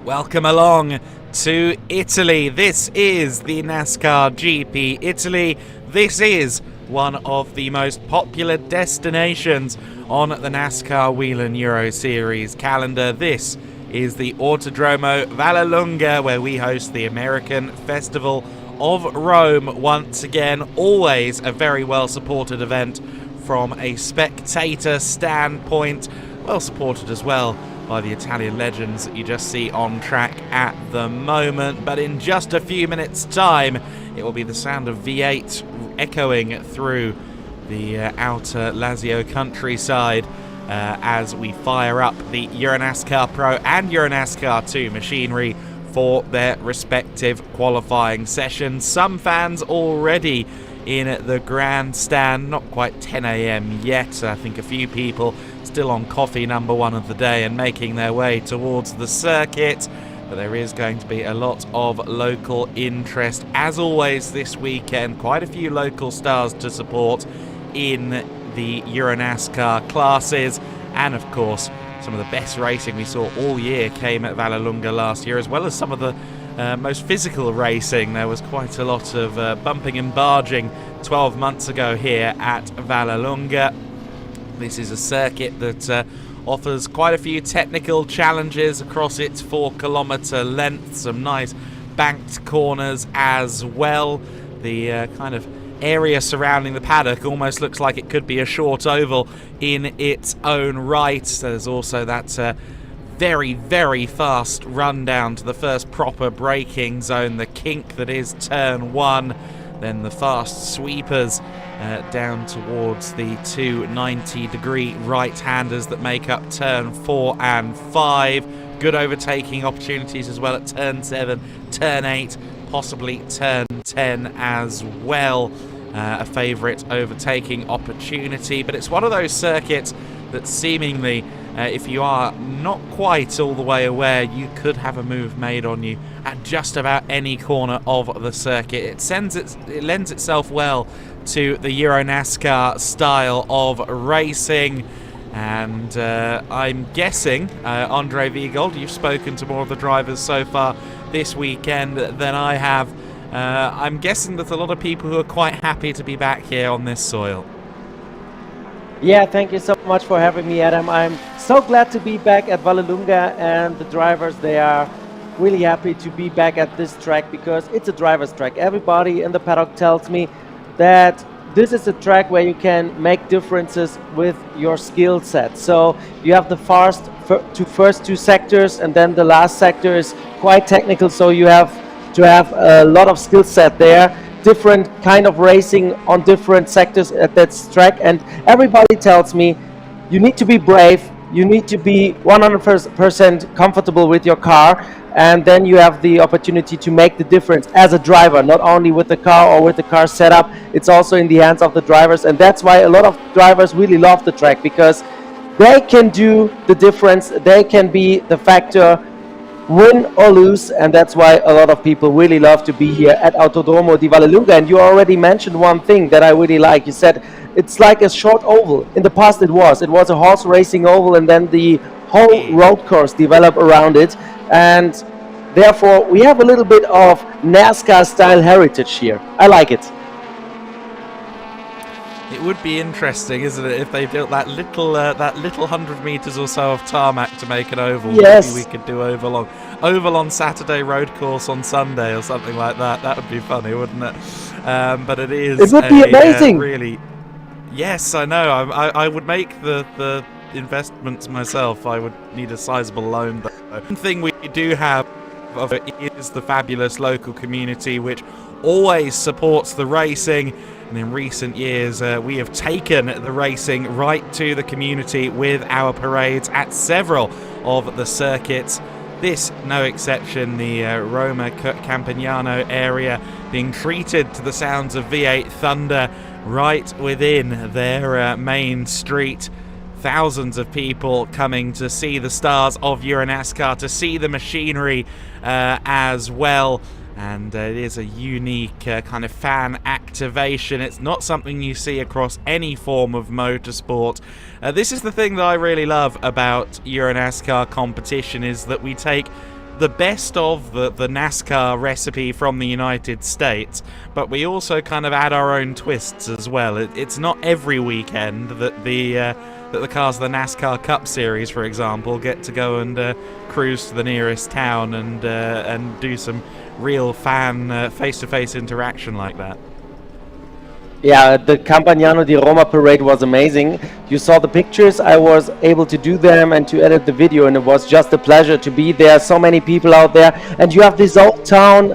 Welcome along to Italy. This is the NASCAR GP Italy. This is one of the most popular destinations on the NASCAR Whelen Euro Series calendar. This is the Autodromo di Vallelunga, where we host the American Festival of Rome. Once again, always a very well supported event from a spectator standpoint. Well supported as well by the Italian legends that you just see on track at the moment. But in just a few minutes' time, it will be the sound of V8 echoing through the outer Lazio countryside as we fire up the EuroNASCAR Pro and EuroNASCAR 2 machinery for their respective qualifying sessions. Some fans already in the grandstand, not quite 10 a.m. yet. I think a few people still on coffee number one of the day and making their way towards the circuit. But there is going to be a lot of local interest. As always this weekend, quite a few local stars to support in the EuroNASCAR classes. And of course, some of the best racing we saw all year came at Vallelunga last year, as well as some of the most physical racing. There was quite a lot of bumping and barging 12 months ago here at Vallelunga. This is a circuit that offers quite a few technical challenges across its 4-kilometre length. Some nice banked corners as well. The kind of area surrounding the paddock almost looks like it could be a short oval in its own right. There's also that very, very fast run down to the first proper braking zone, the kink that is turn 1. Then the fast sweepers down towards the two 90-degree right-handers that make up turn 4 and 5. Good overtaking opportunities as well at turn 7, turn 8, possibly turn 10 as well. A favourite overtaking opportunity, but it's one of those circuits that seemingly, if you are not quite all the way aware, you could have a move made on you at just about any corner of the circuit. It lends itself well to the EuroNASCAR style of racing. And I'm guessing, Andre Viegold, you've spoken to more of the drivers so far this weekend than I have. I'm guessing that a lot of people who are quite happy to be back here on this soil. Yeah, thank you so much for having me, Adam. I'm so glad to be back at Vallelunga, and the drivers, they are really happy to be back at this track because it's a driver's track. Everybody in the paddock tells me that this is a track where you can make differences with your skill set. So you have the first two sectors, and then the last sector is quite technical, so you have to have a lot of skill set there. Different kind of racing on different sectors at that track, and everybody tells me you need to be brave, you need to be 100% comfortable with your car, and then you have the opportunity to make the difference as a driver, not only with the car or with the car setup. It's also in the hands of the drivers, and that's why a lot of drivers really love the track, because they can do the difference, they can be the factor, win or lose, and that's why a lot of people really love to be here at Autodromo di Vallelunga. And you already mentioned one thing that I really like. You said it's like a short oval. In the past it was a horse racing oval, and then the whole road course developed around it, and therefore we have a little bit of NASCAR style heritage here. I like it. It would be interesting, isn't it, if they built that little 100 metres or so of tarmac to make an oval. Yes. Maybe we could do oval on Saturday, road course on Sunday, or something like that. That would be funny, wouldn't it? But it is. It would be amazing. Really. Yes, I know. I would make the investments myself. I would need a sizable loan. Though. One thing we do have of it is the fabulous local community, which always supports the racing. And in recent years, we have taken the racing right to the community with our parades at several of the circuits. This, no exception, the Roma Campagnano area being treated to the sounds of V8 thunder right within their main street. Thousands of people coming to see the stars of EuroNASCAR, to see the machinery as well. And it is a unique kind of fan activation. It's not something you see across any form of motorsport. This is the thing that I really love about EuroNASCAR competition, is that we take the best of the NASCAR recipe from the United States, but we also kind of add our own twists as well. It's not every weekend that the cars of the NASCAR Cup Series, for example, get to go and cruise to the nearest town and do some real fan face-to-face interaction like that. Yeah, the Campagnano di Roma parade was amazing. You saw the pictures. I was able to do them and to edit the video, and it was just a pleasure to be there. So many people out there, and you have this old town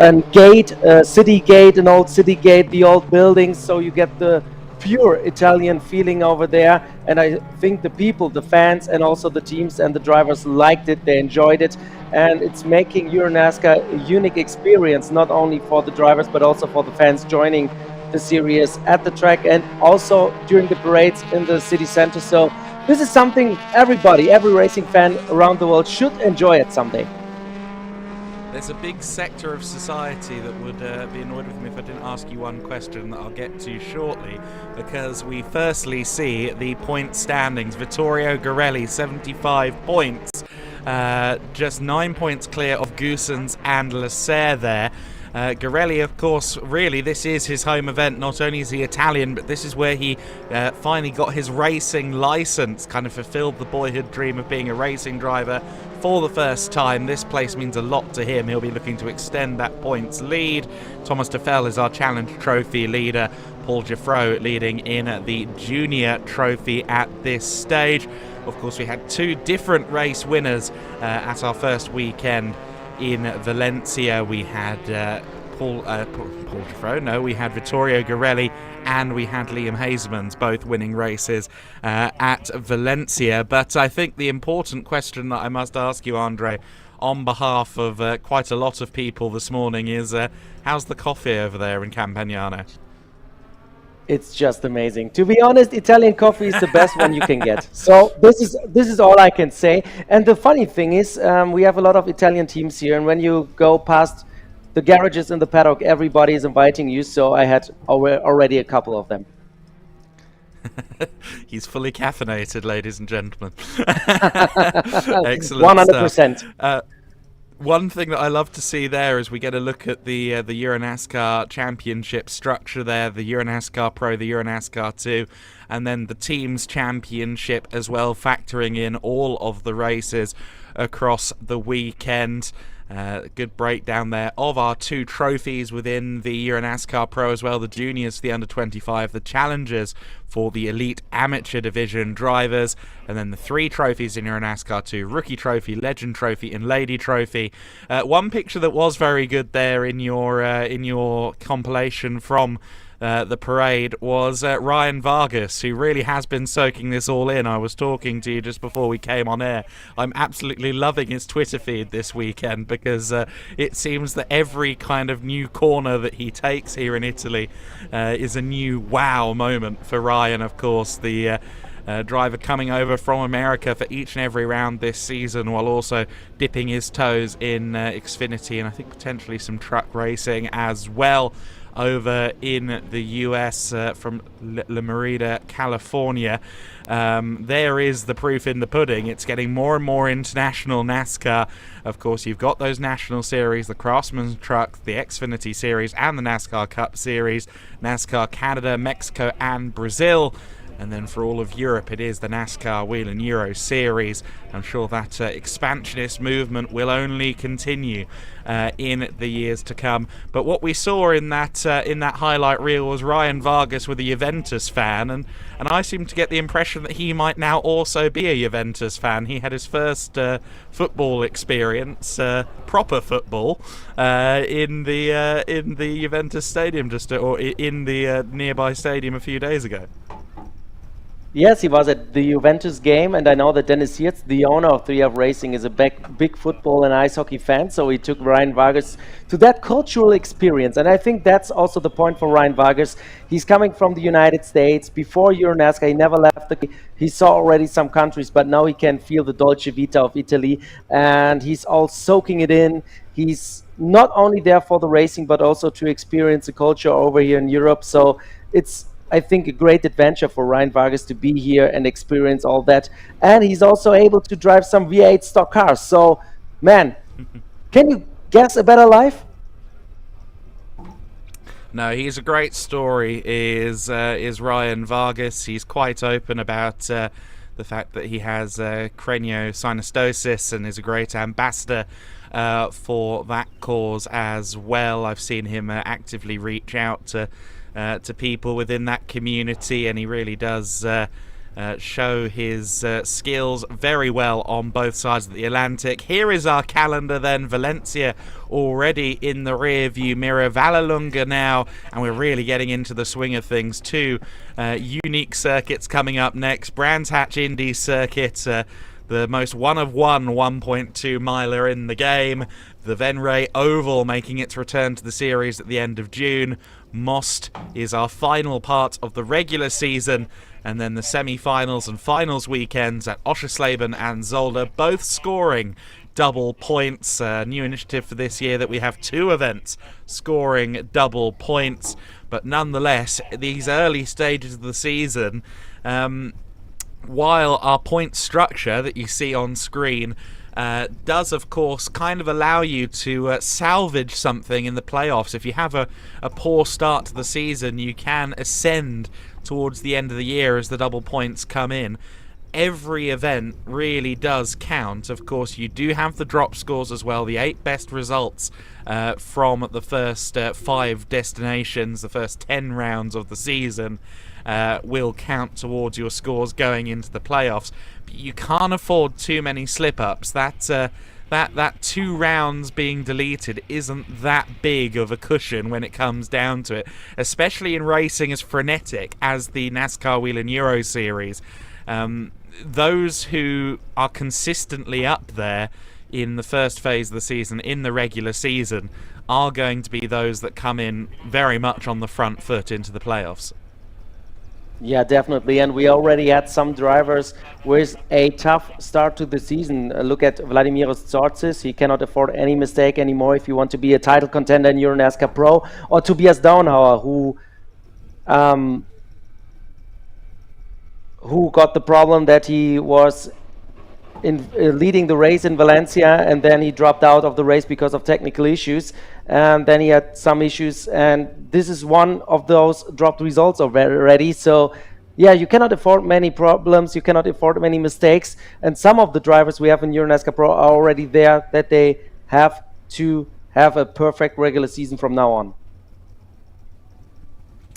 and gate, city gate, an old city gate, the old buildings, so you get the pure Italian feeling over there. And I think the people, the fans, and also the teams and the drivers liked it. They enjoyed it, and it's making EuroNASCAR a unique experience, not only for the drivers but also for the fans joining the series at the track and also during the parades in the city center. So this is something everybody, every racing fan around the world should enjoy it someday. There's a big sector of society that would be annoyed with me if I didn't ask you one question that I'll get to shortly, because we firstly see the point standings. Vittorio Garelli, 75 points, just 9 points clear of Goossens and Lasser there. Garelli, of course, really, this is his home event. Not only is he Italian, but this is where he finally got his racing license, kind of fulfilled the boyhood dream of being a racing driver for the first time. This place means a lot to him. He'll be looking to extend that points lead. Thomas Tefel is our Challenge Trophy leader. Paul Giffreau leading in the Junior Trophy at this stage. Of course, we had two different race winners at our first weekend in Valencia. We had Paul Giffreau, no, we had Vittorio Garelli and we had Liam Hasemans both winning races at Valencia. But I think the important question that I must ask you, Andre, on behalf of quite a lot of people this morning is how's the coffee over there in Campagnano? It's just amazing. To be honest, Italian coffee is the best one you can get. So this is all I can say. And the funny thing is, we have a lot of Italian teams here, and when you go past the garages in the paddock, everybody is inviting you. So I had already a couple of them. He's fully caffeinated, ladies and gentlemen. Excellent 100%. Stuff. One thing that I love to see there is we get a look at the EuroNASCAR championship structure there, the EuroNASCAR Pro, the EuroNASCAR 2, and then the Teams Championship as well, factoring in all of the races across the weekend. Good breakdown there of our two trophies within the EuroNASCAR Pro as well, the juniors, the under 25, the challengers for the elite amateur division drivers, and then the three trophies in EuroNASCAR 2, rookie trophy, legend trophy, and lady trophy. One picture that was very good there in your compilation from the parade was Ryan Vargas, who really has been soaking this all in. I was talking to you just before we came on air. I'm absolutely loving his Twitter feed this weekend because it seems that every kind of new corner that he takes here in Italy is a new wow moment for Ryan, of course, the driver coming over from America for each and every round this season, while also dipping his toes in Xfinity and I think potentially some truck racing as well over in the US from La Merida, California. There is the proof in the pudding. It's getting more and more international NASCAR. Of course, you've got those national series, the Craftsman Truck, the Xfinity Series, and the NASCAR Cup Series, NASCAR Canada, Mexico, and Brazil. And then for all of Europe, it is the NASCAR Whelen Euro Series. I'm sure that expansionist movement will only continue in the years to come. But what we saw in that highlight reel was Ryan Vargas with a Juventus fan, and I seem to get the impression that he might now also be a Juventus fan. He had his first football experience, proper football, in the Juventus stadium or in the nearby stadium a few days ago. Yes, he was at the Juventus game, and I know that Dennis Sears, the owner of 3F Racing, is a big football and ice hockey fan, so he took Ryan Vargas to that cultural experience, and I think that's also the point for Ryan Vargas. He's coming from the United States. Before EuroNASCAR, he never left he saw already some countries, but now he can feel the Dolce Vita of Italy, and he's all soaking it in. He's not only there for the racing, but also to experience the culture over here in Europe, so it's, I think, a great adventure for Ryan Vargas to be here and experience all that. And he's also able to drive some V8 stock cars. So, man, Can you guess a better life? No, he's a great story. Is Ryan Vargas? He's quite open about the fact that he has craniosynostosis and is a great ambassador for that cause as well. I've seen him actively reach out to people within that community, and he really does show his skills very well on both sides of the Atlantic. Here is our calendar then. Valencia already in the rear view mirror, Vallelunga now, and we're really getting into the swing of things. Two unique circuits coming up next. Brands Hatch Indy circuit, the most one-of-one 1.2 miler in the game. The Venray Oval making its return to the series at the end of June. Most is our final part of the regular season, and then the semi-finals and finals weekends at Oschersleben and Zolder, both scoring double points. New initiative for this year that we have two events scoring double points, but nonetheless, these early stages of the season, while our point structure that you see on screen does of course kind of allow you to salvage something in the playoffs. If you have a poor start to the season, you can ascend towards the end of the year as the double points come in. Every event really does count. Of course, you do have the drop scores as well. The 8 best results from the first 5 destinations, the first 10 rounds of the season, will count towards your scores going into the playoffs. But you can't afford too many slip-ups. That 2 rounds being deleted isn't that big of a cushion when it comes down to it, especially in racing as frenetic as the NASCAR Whelen Euro Series. Those who are consistently up there in the first phase of the season, in the regular season, are going to be those that come in very much on the front foot into the playoffs. Yeah, definitely. And we already had some drivers with a tough start to the season. Look at Vladimiros Tsortsis. He cannot afford any mistake anymore if you want to be a title contender in EuroNASCAR Pro. Or Tobias Daunhauer, who got the problem that he was leading the race in Valencia, and then he dropped out of the race because of technical issues, and then he had some issues, and this is one of those dropped results already. So yeah, you cannot afford many problems, you cannot afford many mistakes, and some of the drivers we have in EuroNASCAR Pro are already there that they have to have a perfect regular season from now on.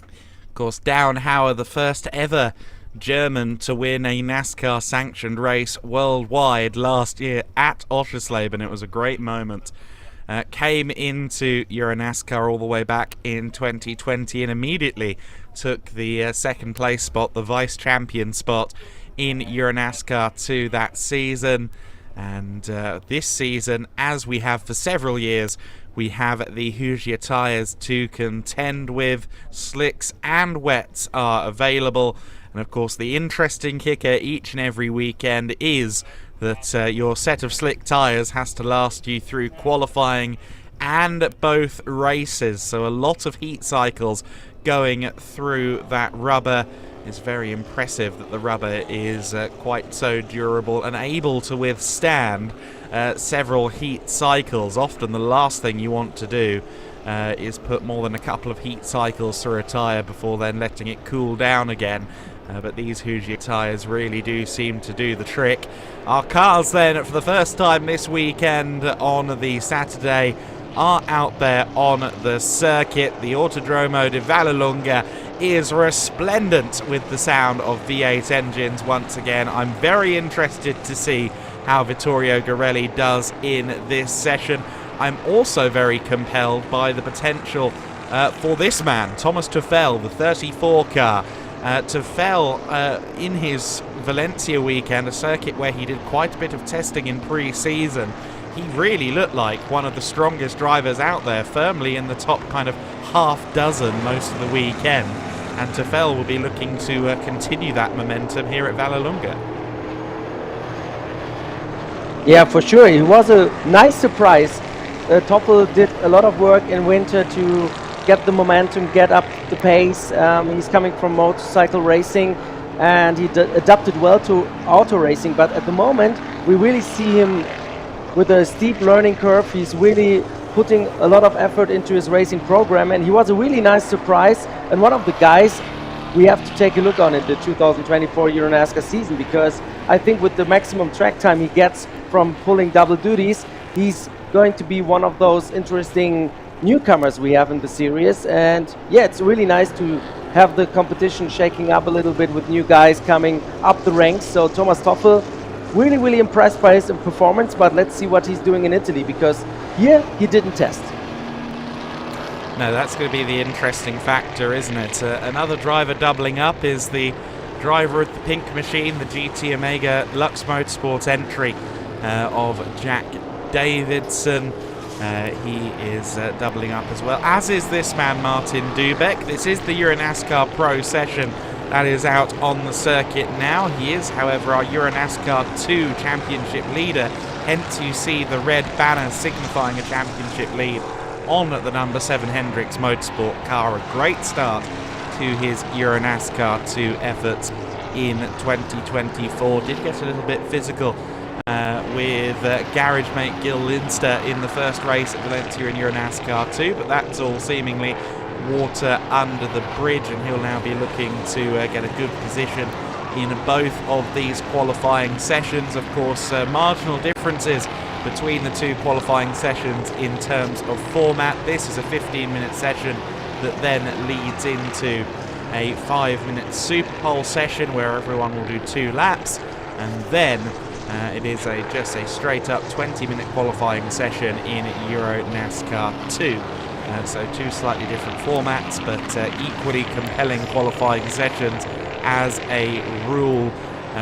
Of course, Daunhauer, the first ever German to win a NASCAR sanctioned race worldwide last year at Oschersleben. It was a great moment. Came into EuroNASCAR all the way back in 2020 and immediately took the second place spot, the vice champion spot in EuroNASCAR 2 that season. And this season, as we have for several years, we have the Hoosier tyres to contend with. Slicks and wets are available. And of course, the interesting kicker each and every weekend is that your set of slick tyres has to last you through qualifying and both races. So a lot of heat cycles going through that rubber. It's very impressive that the rubber is quite so durable and able to withstand several heat cycles. Often the last thing you want to do is put more than a couple of heat cycles through a tyre before then letting it cool down again. But these Hoosier tyres really do seem to do the trick. Our cars then, for the first time this weekend on the Saturday, are out there on the circuit. The Autodromo di Vallelunga is resplendent with the sound of V8 engines once again. I'm very interested to see how Vittorio Garelli does in this session. I'm also very compelled by the potential for this man, Thomas Tuffel, the 34 car. Tuffel, in his Valencia weekend, a circuit where he did quite a bit of testing in pre-season, he really looked like one of the strongest drivers out there, firmly in the top kind of half dozen most of the weekend. And Tuffel will be looking to continue that momentum here at Vallelunga. Yeah, for sure. It was a nice surprise. Toppel did a lot of work in winter to get the momentum, get up the pace. He's coming from motorcycle racing, and he adapted well to auto racing. But at the moment, we really see him with a steep learning curve. He's really putting a lot of effort into his racing program, and he was a really nice surprise and one of the guys we have to take a look on in the 2024 EuroNASCAR season, because I think with the maximum track time he gets from pulling double duties, he's going to be one of those interesting newcomers we have in the series. And yeah, it's really nice to have the competition shaking up a little bit with new guys coming up the ranks. So Thomas Toffel, really impressed by his performance, but let's see what he's doing in Italy, because here he didn't test. No, that's going to be the interesting factor, isn't it? Another driver doubling up is the driver of the pink machine, the GT Omega Lux Motorsports entry of Jack Davidson. He is doubling up as well, as is this man, Martin Dubeck. This is the EuroNASCAR Pro session that is out on the circuit now. He is, however, our EuroNASCAR 2 championship leader. Hence you see the red banner signifying a championship lead on the number 7 Hendricks Motorsport car. A great start to his EuroNASCAR 2 efforts in 2024. Did get a little bit physical with garage mate Gil Linster in the first race at Valencia in EuroNASCAR 2, but that's all seemingly water under the bridge, and he'll now be looking to get a good position in both of these qualifying sessions. Of course, marginal differences between the two qualifying sessions in terms of format. This is a 15-minute session that then leads into a 5-minute Super Pole session where everyone will do 2 laps, and then it is just a straight-up 20-minute qualifying session in EuroNASCAR 2. So 2 slightly different formats, but equally compelling qualifying sessions as a rule.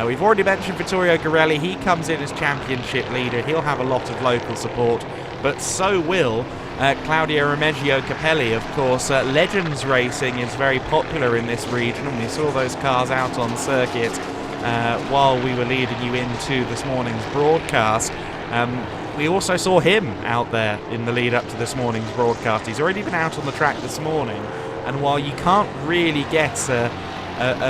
We've already mentioned Vittorio Garelli. He comes in as championship leader. He'll have a lot of local support, but so will Claudio Remeggio Capelli. Of course, Legends Racing is very popular in this region, and we saw those cars out on circuit while we were leading you into this morning's broadcast. We also saw him out there in the lead up to this morning's broadcast. He's already been out on the track this morning, and while you can't really get a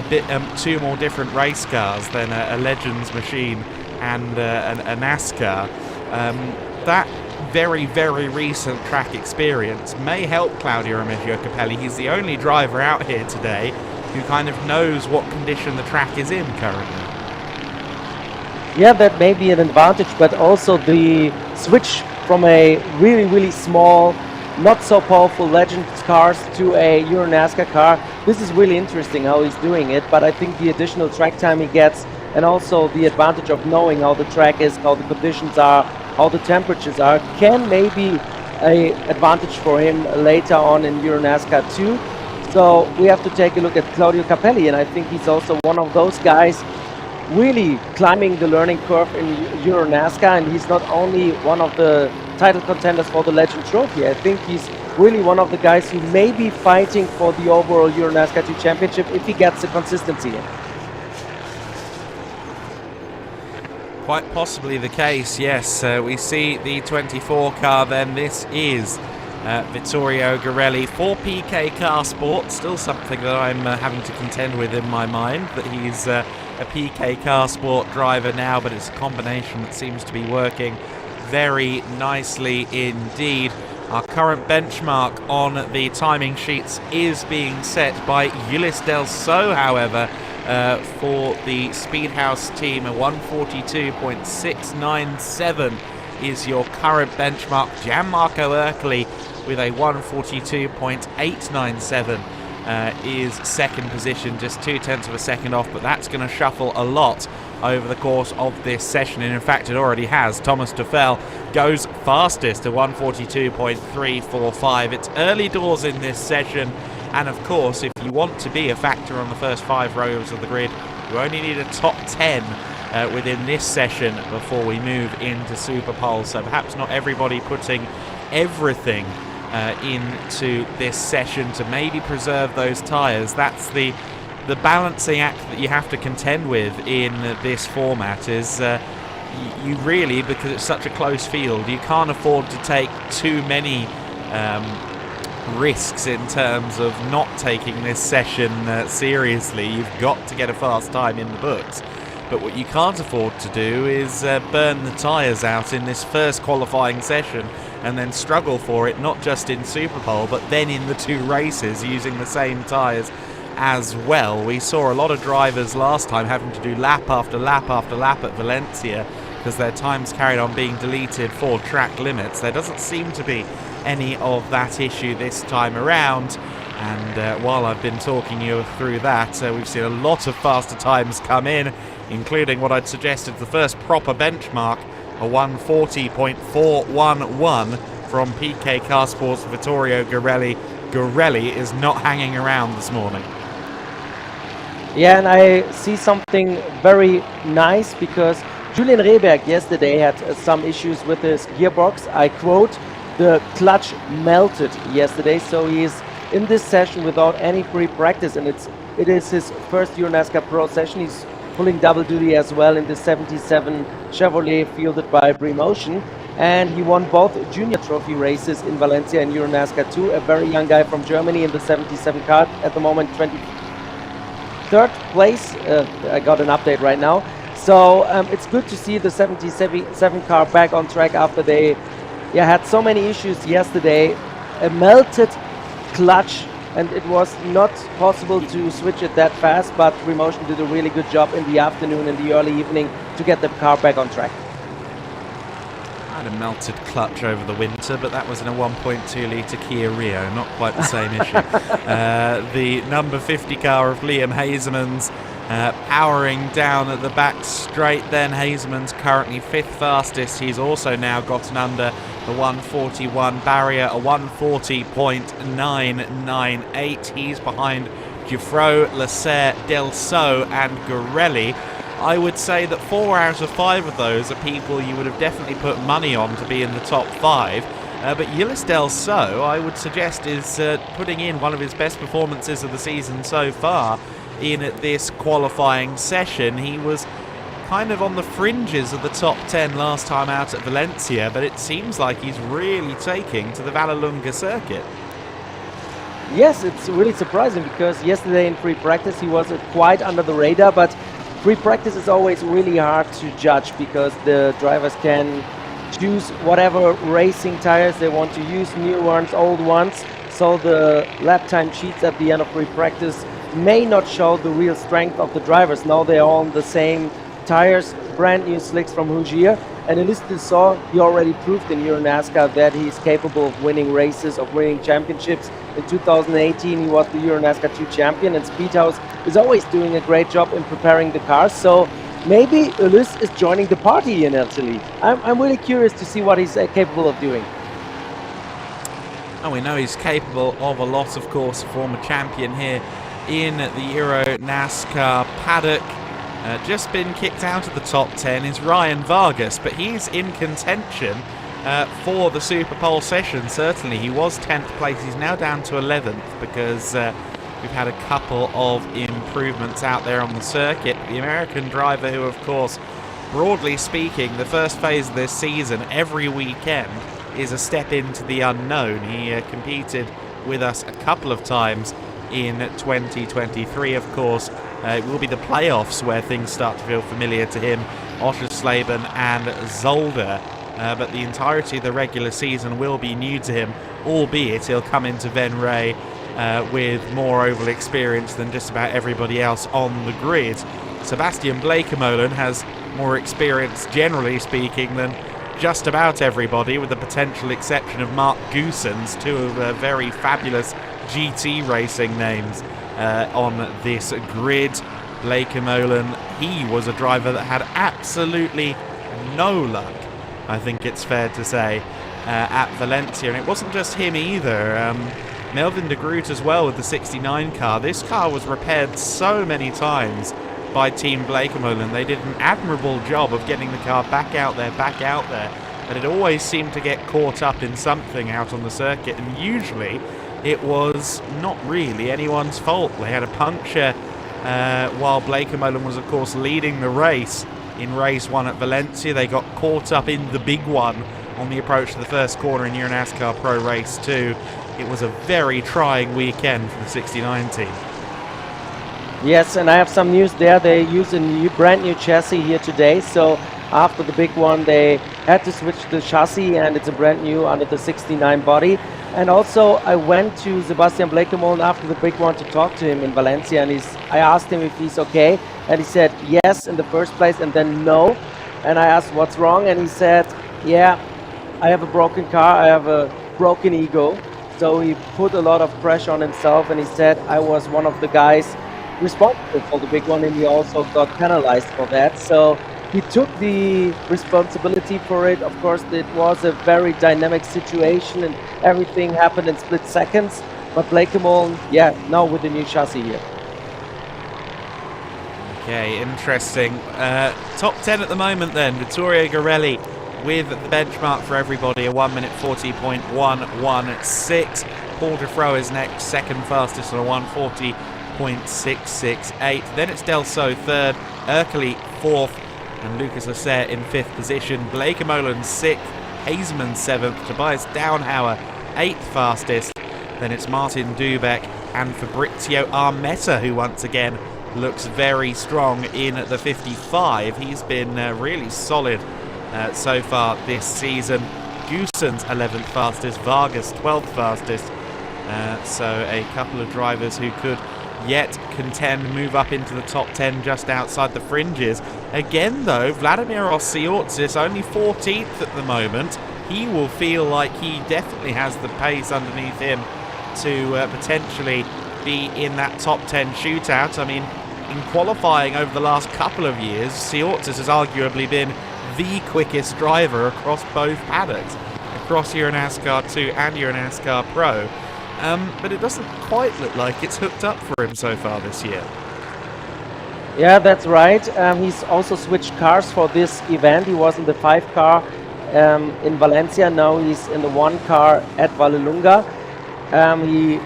bit 2 more different race cars than a Legends machine and a NASCAR, that very recent track experience may help Claudio Remeggio Capelli. He's the only driver out here today who kind of knows what condition the track is in currently. Yeah, that may be an advantage, but also the switch from a really small, not so powerful Legends cars to a EuroNASCAR car. This is really interesting how he's doing it, but I think the additional track time he gets, and also the advantage of knowing how the track is, how the conditions are, how the temperatures are, can maybe a advantage for him later on in EuroNASCAR 2. So we have to take a look at Claudio Capelli, and I think he's also one of those guys really climbing the learning curve in EuroNASCAR, and he's not only one of the title contenders for the Legend Trophy. I think he's really one of the guys who may be fighting for the overall EuroNASCAR 2 championship if he gets the consistency in. Quite possibly the case, yes. We see the 24 car then. This is Vittorio Garelli for PK Car Sport. Still something that I'm having to contend with in my mind, that he's a PK Car Sport driver now, but it's a combination that seems to be working very nicely indeed. Our current benchmark on the timing sheets is being set by Ulysse Del So, however, for the Speedhouse team. A 142.697 is your current benchmark. Gianmarco Ercoli with a 142.897 is second position, just 0.2 of a second off, but that's going to shuffle a lot over the course of this session, and in fact it already has. Thomas Toffel goes fastest at 142.345. It's early doors in this session, and of course if you want to be a factor on the first 5 rows of the grid, you only need a top 10 within this session before we move into Super Pole. So perhaps not everybody putting everything into this session to maybe preserve those tyres. That's the balancing act that you have to contend with in this format. Is you really, because it's such a close field, you can't afford to take too many risks in terms of not taking this session seriously. You've got to get a fast time in the books. But what you can't afford to do is burn the tyres out in this first qualifying session and then struggle for it, not just in Superpole, but then in the 2 races using the same tyres as well. We saw a lot of drivers last time having to do lap after lap after lap at Valencia because their times carried on being deleted for track limits. There doesn't seem to be any of that issue this time around. And while I've been talking you through that, we've seen a lot of faster times come in, including what I'd suggested the first proper benchmark, a 140.411 from PK Carsport's Vittorio Garelli. Garelli is not hanging around this morning. Yeah, and I see something very nice because Julian Rehberg yesterday had some issues with his gearbox. I quote, "The clutch melted yesterday," so he's in this session without any pre-practice, and it is his first EuroNASCAR Pro session. He's pulling double duty as well in the 77 Chevrolet fielded by Brimotion, and he won both junior trophy races in Valencia and EuroNASCAR 2. A very young guy from Germany in the 77 car, at the moment 23rd place. I got an update right now. So it's good to see the 77 car back on track after they had so many issues yesterday. A melted clutch, and it was not possible to switch it that fast, but Brimotion did a really good job in the afternoon and the early evening to get the car back on track. I had a melted clutch over the winter, but that was in a 1.2 litre Kia Rio, not quite the same issue. The number 50 car of Liam Hazeman's powering down at the back straight then. Hazeman's currently 5th fastest. He's also now gotten under the 141 barrier, a 140.998. He's behind Giuffreau, Lasser, Delso and Garelli. I would say that 4 out of 5 of those are people you would have definitely put money on to be in the top 5. But Ulysse Delso, I would suggest, is putting in one of his best performances of the season so far in this qualifying session. He was kind of on the fringes of the top 10 last time out at Valencia, but it seems like he's really taking to the Vallelunga circuit. Yes, it's really surprising because yesterday in free practice he was quite under the radar, but free practice is always really hard to judge because the drivers can choose whatever racing tires they want to use, new ones, old ones, so the lap time sheets at the end of free practice may not show the real strength of the drivers. Now they're all on the same tires, brand new slicks from Hugier, and Ulysse Delso, he already proved in EuroNASCAR that he's capable of winning races, of winning championships. In 2018 he was the EuroNASCAR 2 champion, and Speedhouse is always doing a great job in preparing the cars, so maybe Ulysse is joining the party in Italy. I'm really curious to see what he's capable of doing. And we know he's capable of a lot, of course, a former champion here in the EuroNASCAR paddock. Just been kicked out of the top 10 is Ryan Vargas, but he's in contention for the Superpole session. Certainly, he was 10th place. He's now down to 11th because we've had a couple of improvements out there on the circuit. The American driver who, of course, broadly speaking, the first phase of this season, every weekend, is a step into the unknown. He competed with us a couple of times in 2023, of course. It will be the playoffs where things start to feel familiar to him, Oschersleben and Zolder. But the entirety of the regular season will be new to him, albeit he'll come into Venray with more oval experience than just about everybody else on the grid. Sebastian Bleekemolen has more experience, generally speaking, than just about everybody, with the potential exception of Mark Goosens, two of very fabulous GT racing names on this grid. Bleekemolen, he was a driver that had absolutely no luck, I think it's fair to say, at Valencia. And it wasn't just him either. Melvin de Groot as well with the 69 car. This car was repaired so many times by Team Bleekemolen. They did an admirable job of getting the car back out there, but it always seemed to get caught up in something out on the circuit, and usually it was not really anyone's fault. They had a puncture while Bleekemolen was, of course, leading the race in race 1 at Valencia. They got caught up in the big one on the approach to the first corner in EuroNASCAR Pro Race 2. It was a very trying weekend for the 69 team. Yes, and I have some news there. They use a brand new chassis here today. So after the big one, they had to switch the chassis, and it's a brand new under the 69 body. And also, I went to Sebastian Blakemollen after the big one to talk to him in Valencia, and I asked him if he's okay, and he said yes in the first place, and then no. And I asked what's wrong, and he said, yeah, I have a broken car, I have a broken ego. So he put a lot of pressure on himself, and he said I was one of the guys responsible for the big one, and he also got penalized for that. So he took the responsibility for it. Of course, it was a very dynamic situation, and everything happened in split seconds. But Blakemollen, yeah, now with the new chassis here. Okay, interesting. Top 10 at the moment then. Vittorio Garelli with the benchmark for everybody, a 1 minute 40.116. Paul Defro is next, second fastest on a 140.668. Then it's Delso third, Ercoli fourth, and Lucas Lasser in fifth position. Blakemollen sixth, Hazeman seventh, Tobias Downhauer eighth fastest. Then it's Martin Dubeck and Fabrizio Armetta, who once again looks very strong in the 55. He's been really solid so far this season. Goossens 11th fastest, Vargas 12th fastest. So a couple of drivers who could yet contend, move up into the top 10 just outside the fringes. Again though, Vladimir Osiortzis only 14th at the moment. He will feel like he definitely has the pace underneath him to potentially be in that top 10 shootout. I mean, in qualifying over the last couple of years, Osiortzis has arguably been the quickest driver across both paddocks, across EuroNASCAR 2 and EuroNASCAR Pro. But it doesn't quite look like it's hooked up for him so far this year. Yeah, that's right. He's also switched cars for this event. He was in the 5 car in Valencia. Now he's in the 1 car at Vallelunga. He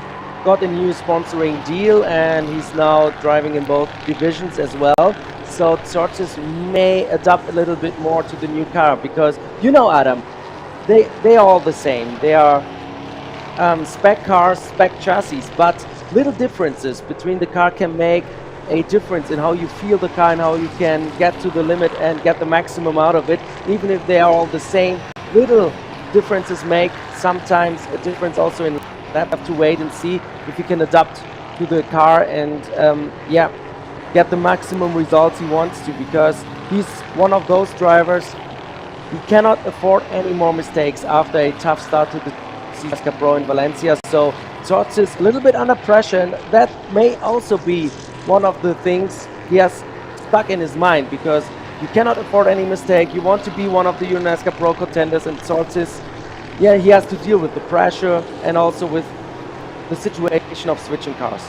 got a new sponsoring deal, and he's now driving in both divisions as well. So Osiortzis may adapt a little bit more to the new car, because you know, Adam, they are all the same. They are spec cars, spec chassis, but little differences between the car can make a difference in how you feel the car and how you can get to the limit and get the maximum out of it. Even if they are all the same, little differences make sometimes a difference also in that. Have to wait and see if you can adapt to the car and get the maximum results he wants to, because he's one of those drivers. He cannot afford any more mistakes after a tough start to the NASCAR Pro in Valencia. So Osiortzis a little bit under pressure, and that may also be one of the things he has stuck in his mind, because you cannot afford any mistake. You want to be one of the EuroNASCAR Pro contenders, and Osiortzis, yeah, he has to deal with the pressure and also with the situation of switching cars.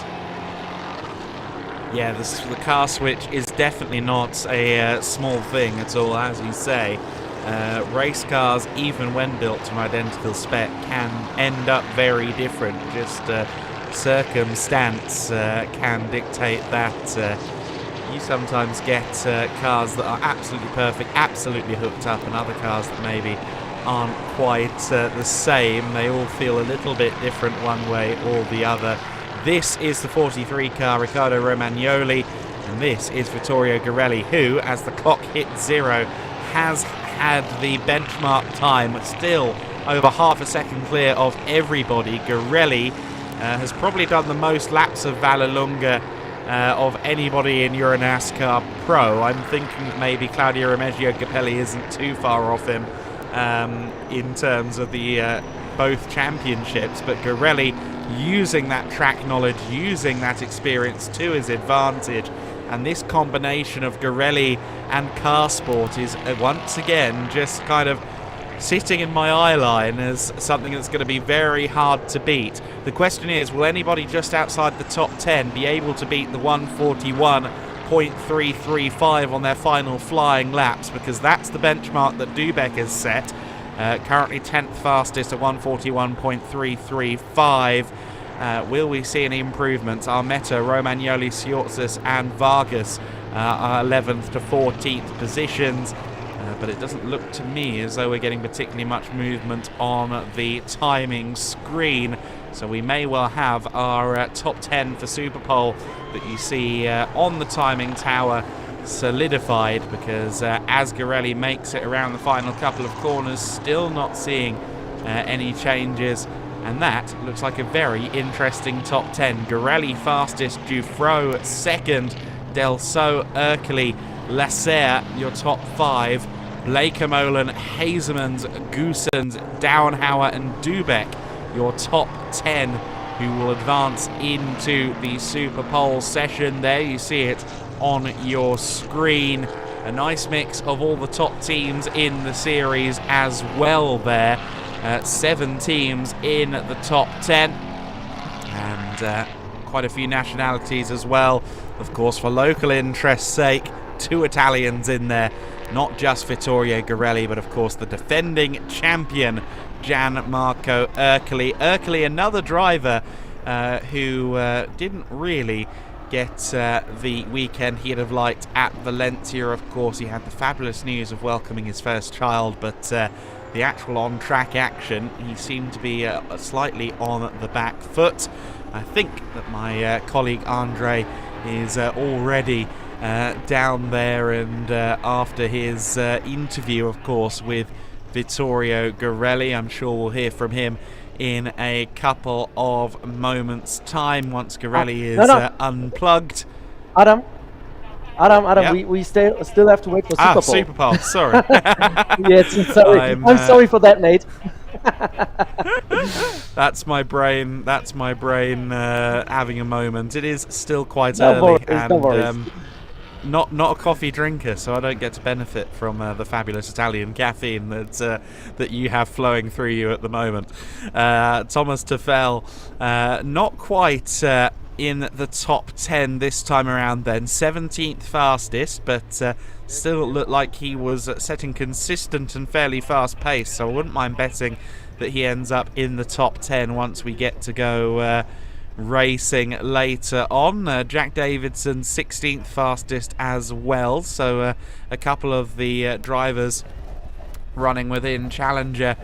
Yeah, the car switch is definitely not a small thing at all, as you say. Race cars, even when built to an identical spec, can end up very different. Just circumstance can dictate that. You sometimes get cars that are absolutely perfect, absolutely hooked up, and other cars that maybe aren't quite the same. They all feel a little bit different one way or the other. This is the 43 car, Riccardo Romagnoli, and this is Vittorio Garelli, who, as the clock hit 0, has had the benchmark time still over half a second clear of everybody. Garelli has probably done the most laps of Vallelunga of anybody in EuroNASCAR Pro. I'm thinking that maybe Claudio Remeggio Capelli isn't too far off him in terms of the both championships, but Garelli using that track knowledge, using that experience to his advantage. And this combination of Garelli and car sport is once again just kind of sitting in my eye line as something that's going to be very hard to beat. The question is, will anybody just outside the top 10 be able to beat the 141.335 on their final flying laps? Because that's the benchmark that Dubeck has set. Currently 10th fastest at 141.335. Will we see any improvements? Armetta, Romagnoli, Osiortzis and Vargas are 11th to 14th positions. but it doesn't look to me as though we're getting particularly much movement on the timing screen. So we may well have our top 10 for Superpole that you see on the timing tower solidified, because as Garelli makes it around the final couple of corners, still not seeing any changes. And that looks like a very interesting top 10. Garelli fastest, Dufresne second, Delso, Erkeli, Lasser your top 5, Blekemolen, Hazemans, Goosens, Downhauer and Dubek your top 10, who will advance into the Super Pole session. There you see it on your screen. A nice mix of all the top teams in the series as well there. 7 teams in the top 10, and quite a few nationalities as well. Of course, for local interest's sake, 2 Italians in there, not just Vittorio Garelli, but of course the defending champion Gianmarco Erkeli. Erkeli, another driver who didn't really get the weekend he'd have liked at Valencia. Of course, he had the fabulous news of welcoming his first child, but the actual on-track action, he seemed to be slightly on the back foot. I think that my colleague Andre is already down there, and after his interview, of course, with Vittorio Garelli, I'm sure we'll hear from him in a couple of moments' time once Garelli is unplugged. Adam, Yep. we still have to wait for Super Pole. Super Pole, sorry. Yes, sorry. I'm sorry for that, Nate. That's my brain having a moment. It is still quite early, and not a coffee drinker, so I don't get to benefit from the fabulous Italian caffeine that you have flowing through you at the moment. Thomas Tefel, not quite in the top 10 this time around then. 17th fastest, but still looked like he was setting consistent and fairly fast pace, so I wouldn't mind betting that he ends up in the top 10 once we get to go racing later on. Jack Davidson 16th fastest as well, so a couple of the drivers running within Challenger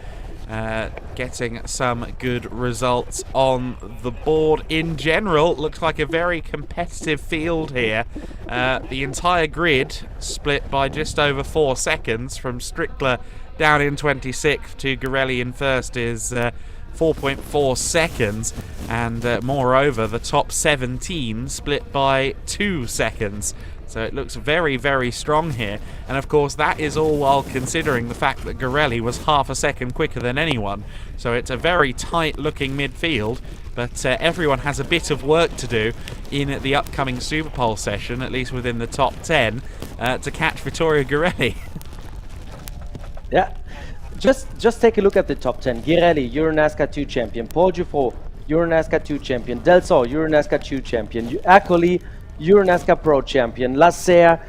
getting some good results on the board. In general, looks like a very competitive field here. The entire grid split by just over 4 seconds, from Strickler down in 26th to Garelli in first is 4.4 seconds, and moreover the top 17 split by 2 seconds. So it looks very, very strong here. And of course that is all while considering the fact that Garelli was half a second quicker than anyone. So it's a very tight looking midfield, but everyone has a bit of work to do in the upcoming Super Pole session, at least within the top 10, to catch Vittorio Garelli. Yeah, just take a look at the top 10. Garelli, EuroNASCAR 2 champion. Paul Dufresne, EuroNASCAR 2 champion. Delso, EuroNASCAR 2 champion. Erkeli, EuroNASCAR Pro champion. Lasser,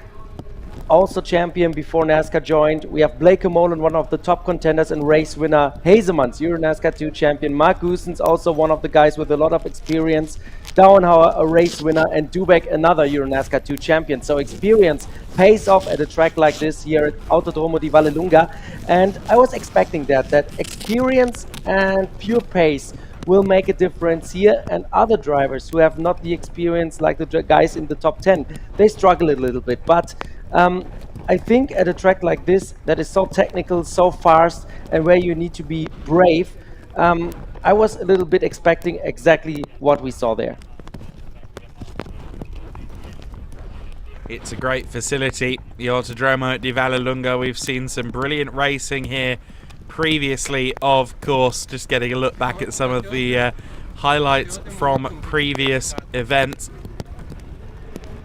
also champion before NASCAR joined. We have Blekemolen, one of the top contenders and race winner. Hazemans, EuroNASCAR 2 champion. Mark Goosens, also one of the guys with a lot of experience. Downhauer, a race winner, and Dubek, another EuroNASCAR 2 champion. So experience pays off at a track like this here at Autodromo di Vallelunga. And I was expecting that experience and pure pace will make a difference here, and other drivers who have not the experience like the guys in the top 10, they struggle a little bit. But I think at a track like this that is so technical, so fast, and where you need to be brave, I was a little bit expecting exactly what we saw there. It's a great facility, the Autodromo di Vallelunga. We've seen some brilliant racing here previously, of course. Just getting a look back at some of the highlights from previous events,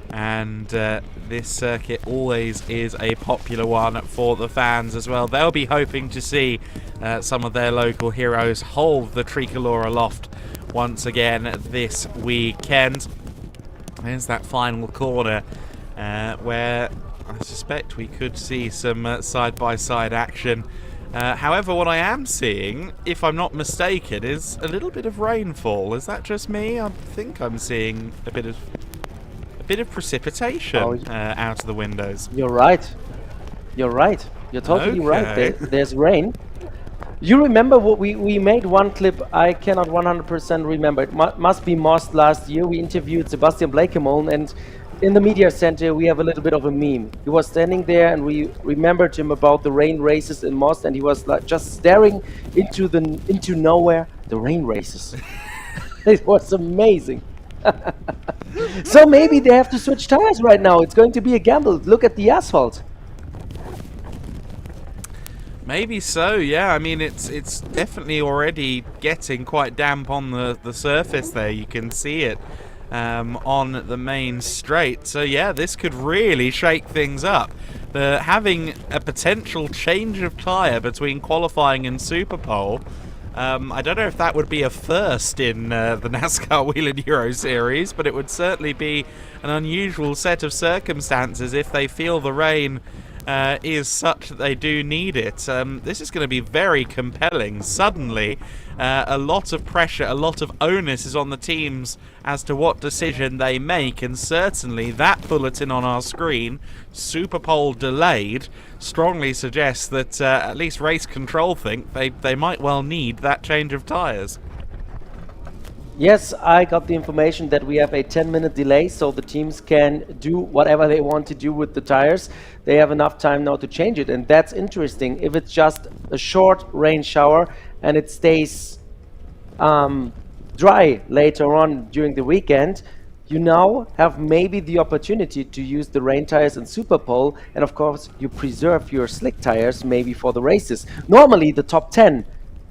and this circuit always is a popular one for the fans as well. They'll be hoping to see some of their local heroes hold the tricolor aloft once again this weekend. There's that final corner where I suspect we could see some side-by-side action. However, what I am seeing, if I'm not mistaken, is a little bit of rainfall. Is that just me? I think I'm seeing a bit of precipitation out of the windows. You're right. You're right. You're totally right. Okay. There's rain. You remember what we made one clip, I cannot 100% remember. It must be Most last year. We interviewed Sebastian Blakemon, and in the media center we have a little bit of a meme. He was standing there and we remembered him about the rain races in Most, and he was like just staring into nowhere. The rain races. It was amazing. So maybe they have to switch tires right now. It's going to be a gamble. Look at the asphalt. Maybe so, yeah. I mean, it's definitely already getting quite damp on the surface there. You can see it on the main straight. So yeah, this could really shake things up. Having a potential change of tyre between qualifying and Superpole, I don't know if that would be a first in the NASCAR Whelen Euro Series, but it would certainly be an unusual set of circumstances if they feel the rain is such that they do need it. This is going to be very compelling. Suddenly, a lot of pressure, a lot of onus is on the teams as to what decision they make, and certainly that bulletin on our screen, Superpole delayed, strongly suggests that at least race control think they might well need that change of tyres. Yes, I got the information that we have a 10-minute delay, so the teams can do whatever they want to do with the tires. They have enough time now to change it, and that's interesting. If it's just a short rain shower and it stays dry later on during the weekend, you now have maybe the opportunity to use the rain tires in Superpole, and of course you preserve your slick tires maybe for the races. Normally the top 10,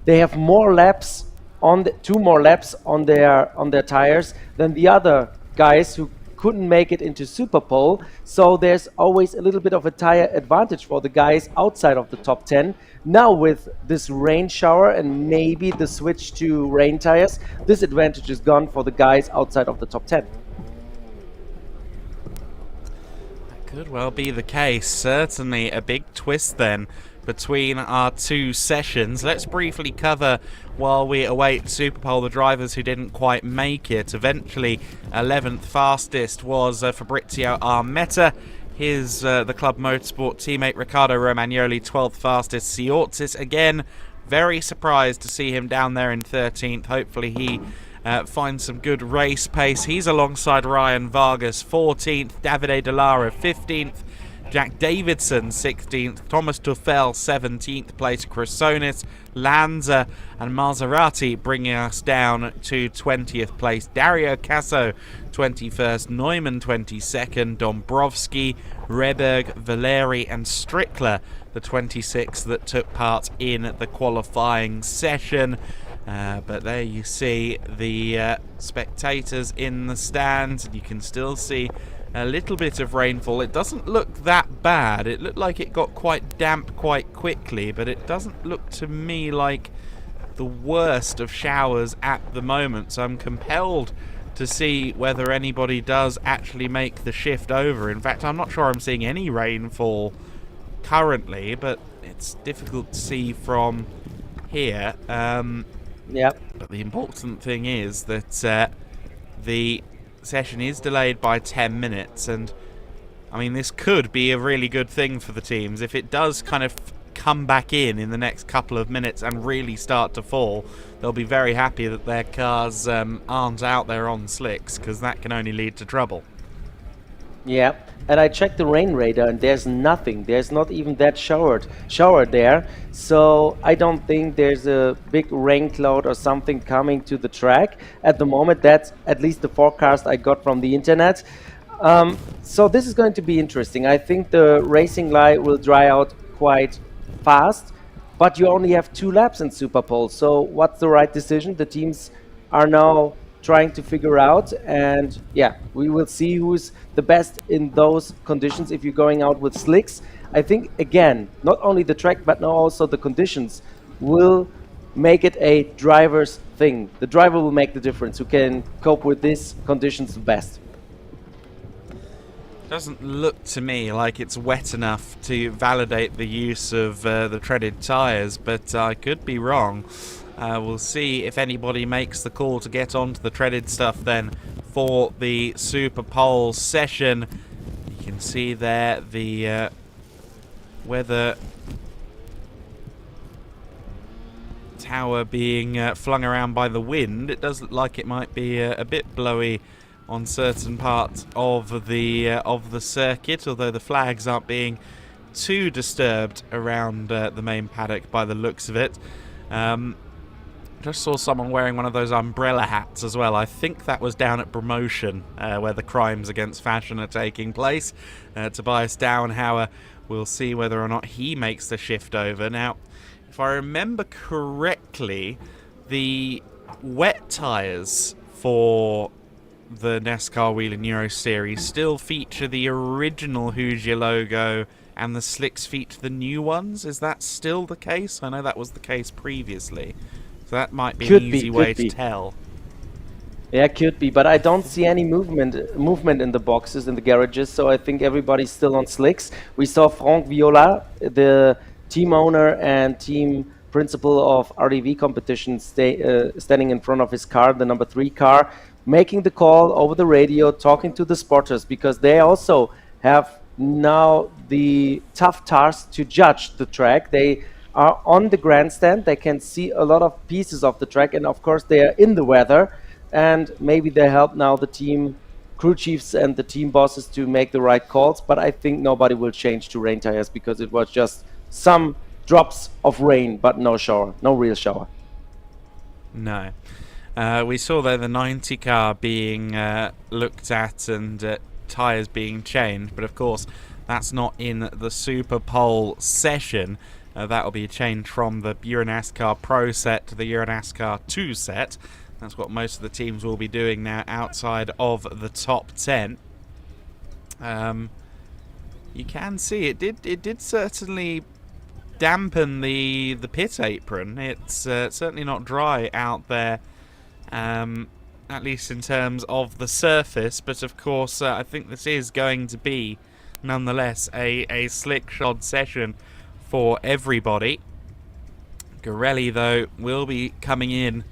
they have more laps on two more laps on their tires than the other guys who couldn't make it into Superpole. So there's always a little bit of a tire advantage for the guys outside of the top 10. Now with this rain shower and maybe the switch to rain tires, this advantage is gone for the guys outside of the top 10. That could well be the case. Certainly a big twist then between our two sessions. Let's briefly cover, while we await Superpole, the drivers who didn't quite make it. Eventually 11th fastest was Fabrizio Armetta. His the Club Motorsport teammate Riccardo Romagnoli 12th fastest. Siortzis again, very surprised to see him down there in 13th. Hopefully he finds some good race pace. He's alongside Ryan Vargas 14th, Davide Dallara 15th, Jack Davidson 16th, Thomas Tuffel 17th place, Chrysonis, Lanza and Maserati bringing us down to 20th place, Dario Casso 21st, Neumann 22nd, Dombrovski, Reberg, Valeri and Strickler the 26th that took part in the qualifying session. But there you see the spectators in the stands, and you can still see a little bit of rainfall. It doesn't look that bad. It looked like it got quite damp quite quickly, but it doesn't look to me like the worst of showers at the moment. So I'm compelled to see whether anybody does actually make the shift over. In fact, I'm not sure I'm seeing any rainfall currently, but it's difficult to see from here. Yep. But the important thing is that the session is delayed by 10 minutes, and I mean, this could be a really good thing for the teams. If it does kind of come back in the next couple of minutes and really start to fall, they'll be very happy that their cars aren't out there on slicks, because that can only lead to trouble. Yeah, and I checked the rain radar and there's nothing. There's not even that shower there. So I don't think there's a big rain cloud or something coming to the track at the moment. That's at least the forecast I got from the internet. So this is going to be interesting. I think the racing light will dry out quite fast, but you only have 2 laps in Superpole. So what's the right decision? The teams are now trying to figure out, and yeah, we will see who's the best in those conditions. If you're going out with slicks, I think again, not only the track but now also the conditions will make it a driver's thing. The driver will make the difference, who can cope with these conditions the best. Doesn't look to me like it's wet enough to validate the use of the treaded tyres, but I could be wrong. We'll see if anybody makes the call to get onto the treaded stuff then for the Superpole session. You can see there the weather tower being flung around by the wind, it does look like it might be a bit blowy on certain parts of the circuit, although the flags aren't being too disturbed around the main paddock by the looks of it. Just saw someone wearing one of those umbrella hats as well. I think that was down at Promotion, where the crimes against fashion are taking place. Tobias Downhauer, we'll see whether or not he makes the shift over. Now, if I remember correctly, the wet tyres for the NASCAR Whelen Euro Series still feature the original Hoosier logo, and the slicks feature the new ones. Is that still the case? I know that was the case previously. So that might be an easy way to tell. Yeah, could be, but I don't see any movement in the boxes, in the garages, so I think everybody's still on slicks. We saw Franck Viola, the team owner and team principal of RDV competition, standing in front of his car, the number 3 car, making the call over the radio, talking to the spotters, because they also have now the tough task to judge the track. They are on the grandstand, they can see a lot of pieces of the track, and of course they are in the weather, and maybe they help now the team crew chiefs and the team bosses to make the right calls. But I think nobody will change to rain tires, because it was just some drops of rain, but no shower, no real shower. No. We saw there the 90 car being looked at and tyres being changed, but of course that's not in the Super Pole session. That will be a change from the EuroNASCAR Pro set to the EuroNASCAR 2 set. That's what most of the teams will be doing now outside of the top 10. You can see it did certainly dampen the pit apron. It's certainly not dry out there, at least in terms of the surface, but of course I think this is going to be nonetheless a slick shod session for everybody. Gorelli, though, will be coming in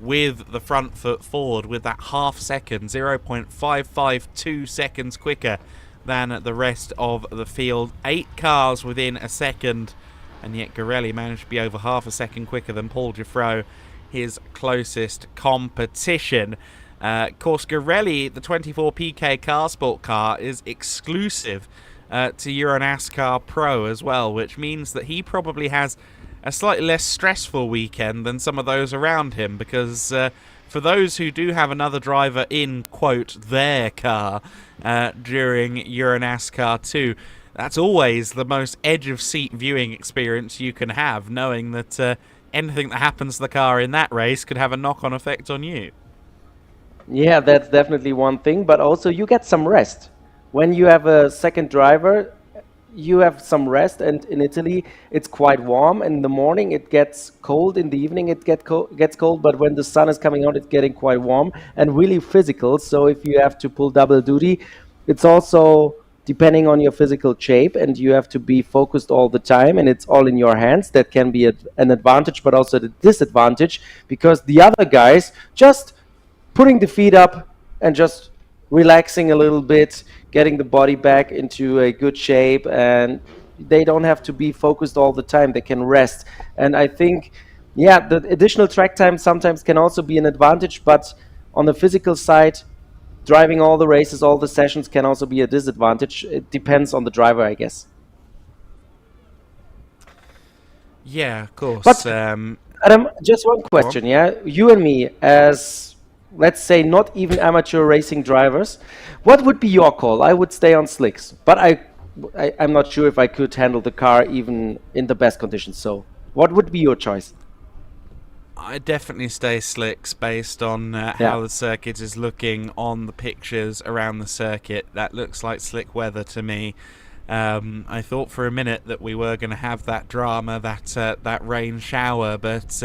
with the front foot forward with that half second, 0.552 seconds quicker than the rest of the field. 8 cars within a second, and yet Gorelli managed to be over half a second quicker than Paul Giffreau, his closest competition. Of course, Gorelli, the 24 PK car sport car, is exclusive to EuroNASCAR Pro as well, which means that he probably has a slightly less stressful weekend than some of those around him, because for those who do have another driver in, quote, their car during EuroNASCAR 2, that's always the most edge-of-seat viewing experience you can have, knowing that anything that happens to the car in that race could have a knock-on effect on you. Yeah, that's definitely one thing, but also you get some rest. When you have a second driver, you have some rest, and in Italy it's quite warm. In the morning it gets cold, in the evening it gets cold, but when the sun is coming out it's getting quite warm and really physical. So if you have to pull double duty, it's also depending on your physical shape, and you have to be focused all the time, and it's all in your hands. That can be an advantage, but also the disadvantage, because the other guys just putting the feet up and just relaxing a little bit, getting the body back into a good shape, and they don't have to be focused all the time. They can rest. And I think, yeah, the additional track time sometimes can also be an advantage, but on the physical side, driving all the races, all the sessions can also be a disadvantage. It depends on the driver, I guess. Yeah, of course. But Adam, just one question, yeah? You and me, as, let's say, not even amateur racing drivers, what would be your call? I would stay on slicks, but I'm not sure if I could handle the car even in the best conditions. So what would be your choice? I definitely stay slicks based on how the circuit is looking on the pictures around the circuit. That looks like slick weather to me. I thought for a minute that we were going to have that drama, that rain shower, but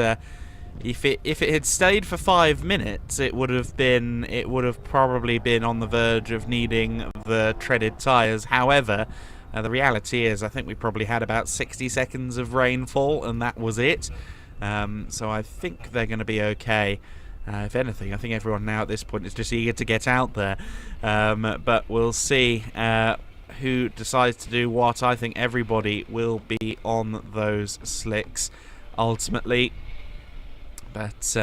if it had stayed for 5 minutes, it would have probably been on the verge of needing the treaded tyres. However, the reality is I think we probably had about 60 seconds of rainfall, and that was it. So I think they're going to be okay. If anything, I think everyone now at this point is just eager to get out there. But we'll see who decides to do what. I think everybody will be on those slicks ultimately. But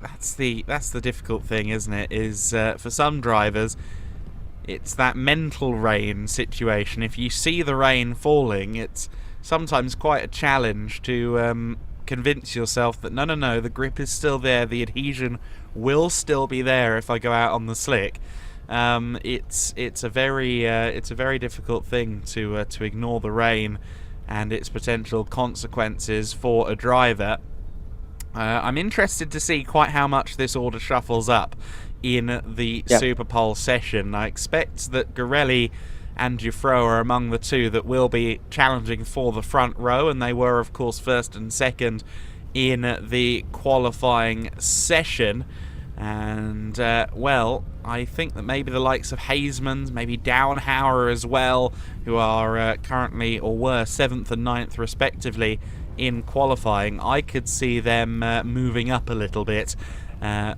that's the difficult thing, isn't it? Is for some drivers, it's that mental rain situation. If you see the rain falling, it's sometimes quite a challenge to convince yourself that no, the grip is still there, the adhesion will still be there if I go out on the slick. It's a very difficult thing to ignore the rain and its potential consequences for a driver. I'm interested to see quite how much this order shuffles up in the Super Pole session. I expect that Garelli and Dufresne are among the two that will be challenging for the front row, and they were, of course, first and second in the qualifying session. And, well, I think that maybe the likes of Haseman's, maybe Downhauer as well, who are currently, or were, 7th and 9th respectively in qualifying, I could see them moving up a little bit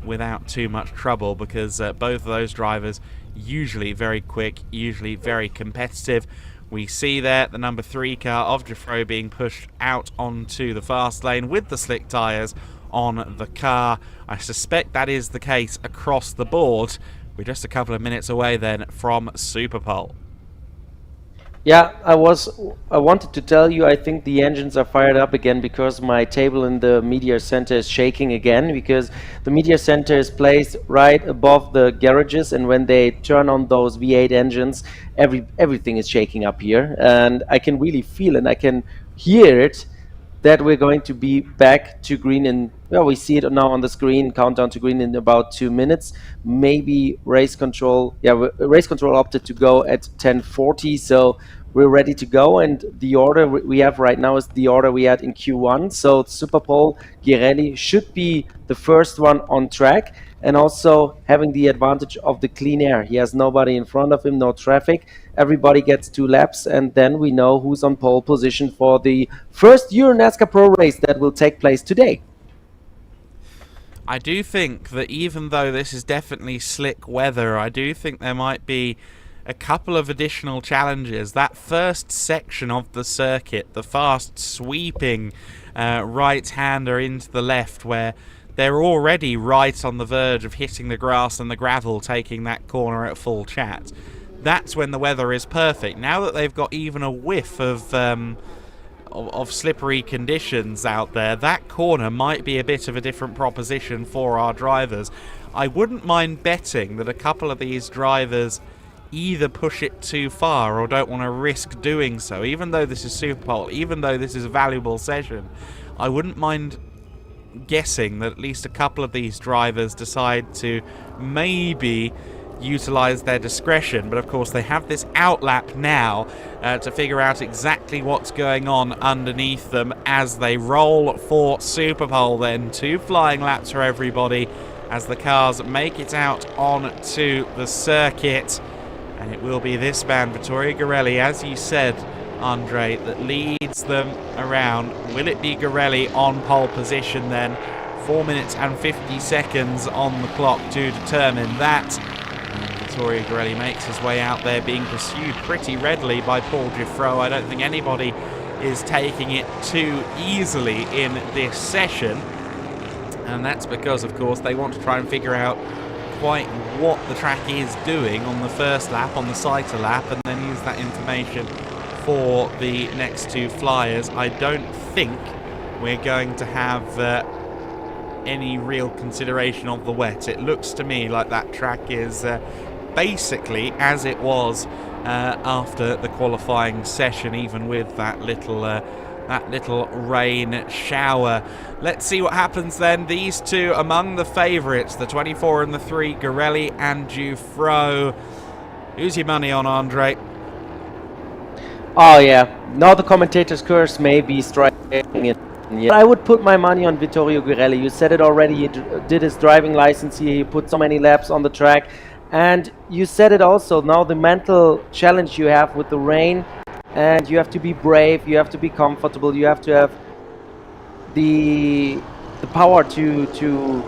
without too much trouble, because both of those drivers usually very quick, usually very competitive. We see there the number 3 car of Dufresne being pushed out onto the fast lane with the slick tyres on the car. I suspect that is the case across the board. We're just a couple of minutes away then from Super Pole. Yeah, I wanted to tell you, I think the engines are fired up again because my table in the media center is shaking again, because the media center is placed right above the garages, and when they turn on those V8 engines, everything is shaking up here, and I can really feel and I can hear it, that we're going to be back to green in, well, we see it now on the screen, countdown to green in about 2 minutes. Maybe race control opted to go at 10:40, so we're ready to go, and the order we have right now is the order we had in Q1. So Super Pole, Girelli should be the first one on track, and also having the advantage of the clean air. He has nobody in front of him, no traffic. Everybody gets 2 laps, and then we know who's on pole position for the first EuroNASCAR Pro race that will take place today. I do think that even though this is definitely slick weather, I do think there might be a couple of additional challenges. That first section of the circuit, the fast sweeping right-hander into the left, where they're already right on the verge of hitting the grass and the gravel, taking that corner at full chat. That's when the weather is perfect. Now that they've got even a whiff of slippery conditions out there, that corner might be a bit of a different proposition for our drivers. I wouldn't mind betting that a couple of these drivers either push it too far or don't want to risk doing so. Even though this is Super Pole, even though this is a valuable session, I wouldn't mind guessing that at least a couple of these drivers decide to maybe utilize their discretion. But of course they have this outlap now to figure out exactly what's going on underneath them as they roll for Super Pole. Then 2 flying laps for everybody as the cars make it out onto the circuit, and it will be this man, Vittorio Garelli, as you said, Andre, that leads them around. Will it be Garelli on pole position then? 4 minutes and 50 seconds on the clock to determine that. And Vittorio Garelli makes his way out there, being pursued pretty readily by Paul Dufresne. I don't think anybody is taking it too easily in this session. And that's because, of course, they want to try and figure out quite what the track is doing on the first lap, on the sighter lap, and then use that information for the next 2 flyers. I don't think we're going to have any real consideration of the wet. It looks to me like that track is basically as it was after the qualifying session, even with that little rain shower. Let's see what happens then. These two among the favourites, the 24 and the 3, Garelli and Dufresne. Who's your money on, Andre? Oh yeah, now the commentator's curse may be striking it. Yeah. I would put my money on Vittorio Garelli. You said it already, he did his driving license here, he put so many laps on the track. And you said it also, now the mental challenge you have with the rain, and you have to be brave, you have to be comfortable, you have to have the power to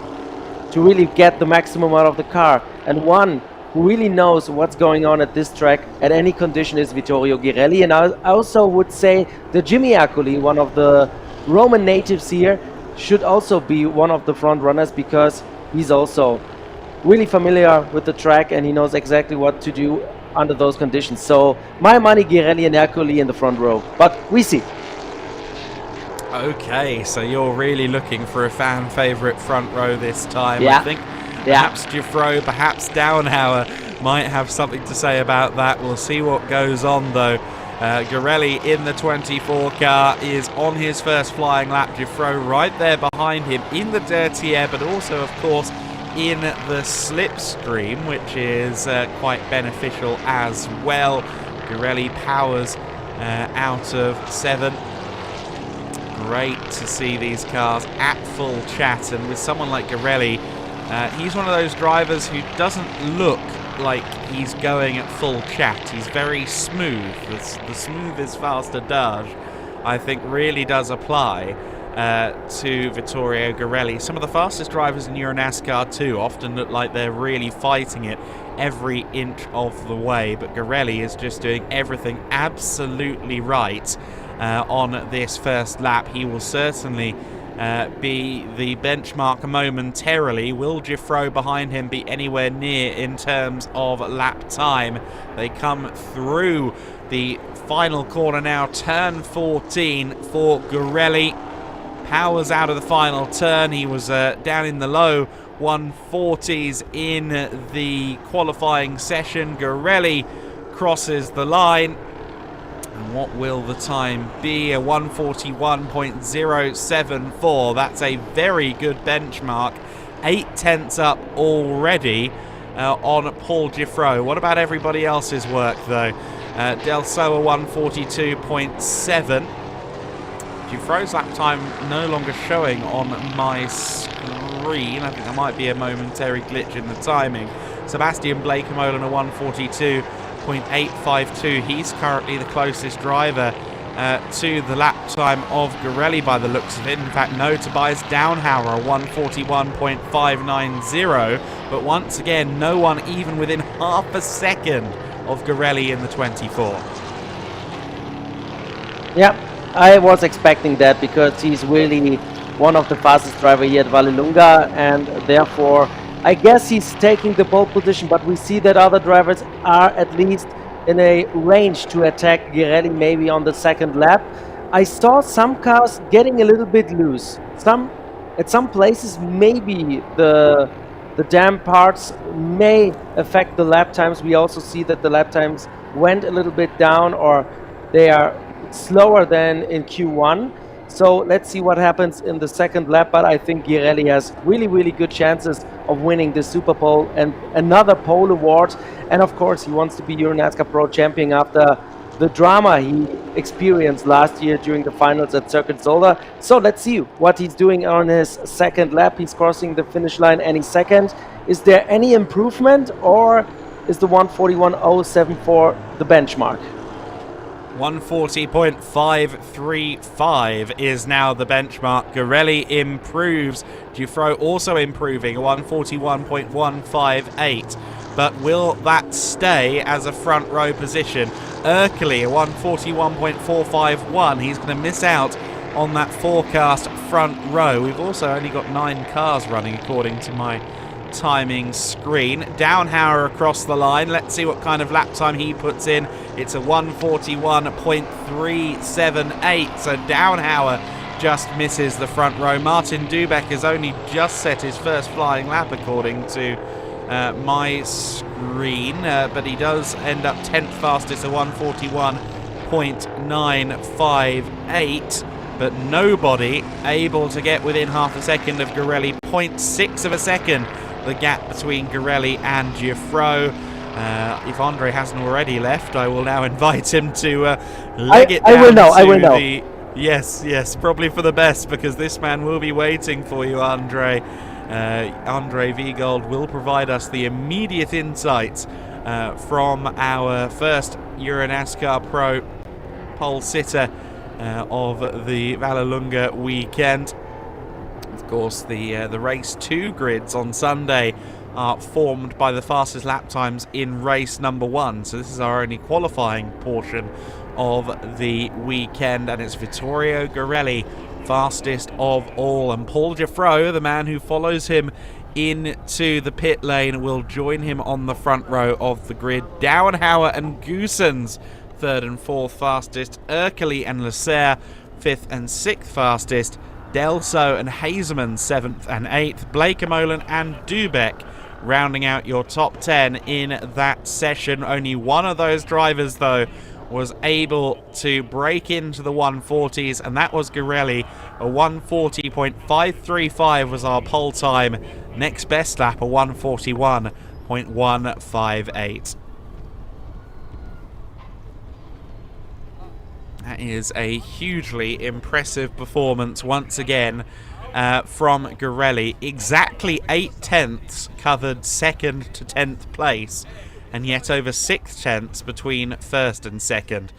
really get the maximum out of the car. And one who really knows what's going on at this track at any condition is Vittorio Garelli. And I also would say the Jimmy Acoli, one of the Roman natives here, should also be one of the front runners because he's also really familiar with the track and he knows exactly what to do under those conditions. So my money, Ghirelli and Ercole in the front row, but we see. Okay, so you're really looking for a fan favourite front row this time, Yeah. I think. Perhaps Giuffreau, perhaps Downhauer might have something to say about that. We'll see what goes on, though. Ghirelli in the 24 car is on his first flying lap. Giuffreau right there behind him in the dirty air, but also, of course, in the slipstream, which is quite beneficial as well. Ghirelli powers out of 7. Great to see these cars at full chat, and with someone like Ghirelli, he's one of those drivers who doesn't look like he's going at full chat. He's very smooth. The smooth is faster Dodge, I think, really does apply to Vittorio Ghirelli. Some of the fastest drivers in EuroNASCAR too often look like they're really fighting it every inch of the way, but Ghirelli is just doing everything absolutely right on this first lap. He will certainly be the benchmark momentarily. Will Giuffreau behind him be anywhere near in terms of lap time? They come through the final corner now, turn 14 for Ghirelli. Powers out of the final turn. He was down in the low 140s in the qualifying session. Ghirelli crosses the line. And what will the time be? A 141.074. That's a very good benchmark. 8 tenths up already on Paul Giuffreau. What about everybody else's work, though? Del Soa 142.7. Giuffreau's lap time no longer showing on my screen. I think there might be a momentary glitch in the timing. Sebastian Blake-Molen a 142.852. He's currently the closest driver to the lap time of Ghirelli by the looks of it. In fact, no, Tobias Downhauer, a 141.590. But once again, no one even within half a second of Ghirelli in the 24. Yeah, I was expecting that because he's really one of the fastest drivers here at Vallelunga, and therefore I guess he's taking the pole position, but we see that other drivers are at least in a range to attack Ghirelli maybe on the second lap. I saw some cars getting a little bit loose. At some places maybe the damp parts may affect the lap times. We also see that the lap times went a little bit down, or they are slower than in Q1. So let's see what happens in the second lap, but I think Ghirelli has really, really good chances of winning the Super Pole and another pole award. And of course, he wants to be EuroNASCAR Pro champion after the drama he experienced last year during the finals at Circuit Zolder. So let's see what he's doing on his second lap. He's crossing the finish line any second. Is there any improvement, or is the 141.074 the benchmark? 140.535 is now the benchmark. Ghirelli improves. Giuffreau also improving, a 141.158. But will that stay as a front row position? Ercole, a 141.451. He's going to miss out on that forecast front row. We've also only got 9 cars running according to my timing screen. Downhauer across the line. Let's see what kind of lap time he puts in. It's a 141.378. So Downhauer just misses the front row. Martin Dubeck has only just set his first flying lap according to my screen, but he does end up 10th fastest, a 141.958. But nobody able to get within half a second of Ghirelli. 0.6 of a second the gap between Ghirelli and Giuffreau. If Andre hasn't already left, I will now invite him to leg it down. I will know. Yes, probably for the best, because this man will be waiting for you, Andre. Andre Viegold will provide us the immediate insights from our first EuroNASCAR Pro pole sitter of the Vallelunga weekend. Of course, the race 2 grids on Sunday are formed by the fastest lap times in race number 1. So this is our only qualifying portion of the weekend, and it's Vittorio Ghirelli fastest of all. And Paul Giffreau, the man who follows him into the pit lane, will join him on the front row of the grid. Dowenhauer and Goossens, 3rd and 4th fastest. Erkeli and Lasser, 5th and 6th fastest. Delso and Hazeman, 7th and 8th. Blakemolen and Dubeck rounding out your top 10 in that session. Only one of those drivers, though, was able to break into the 140s, and that was Garelli. A 140.535 was our pole time. Next best lap, a 141.158. That is a hugely impressive performance once again from Garelli. Exactly 8 tenths covered 2nd to 10th place, and yet over 6 tenths between 1st and 2nd.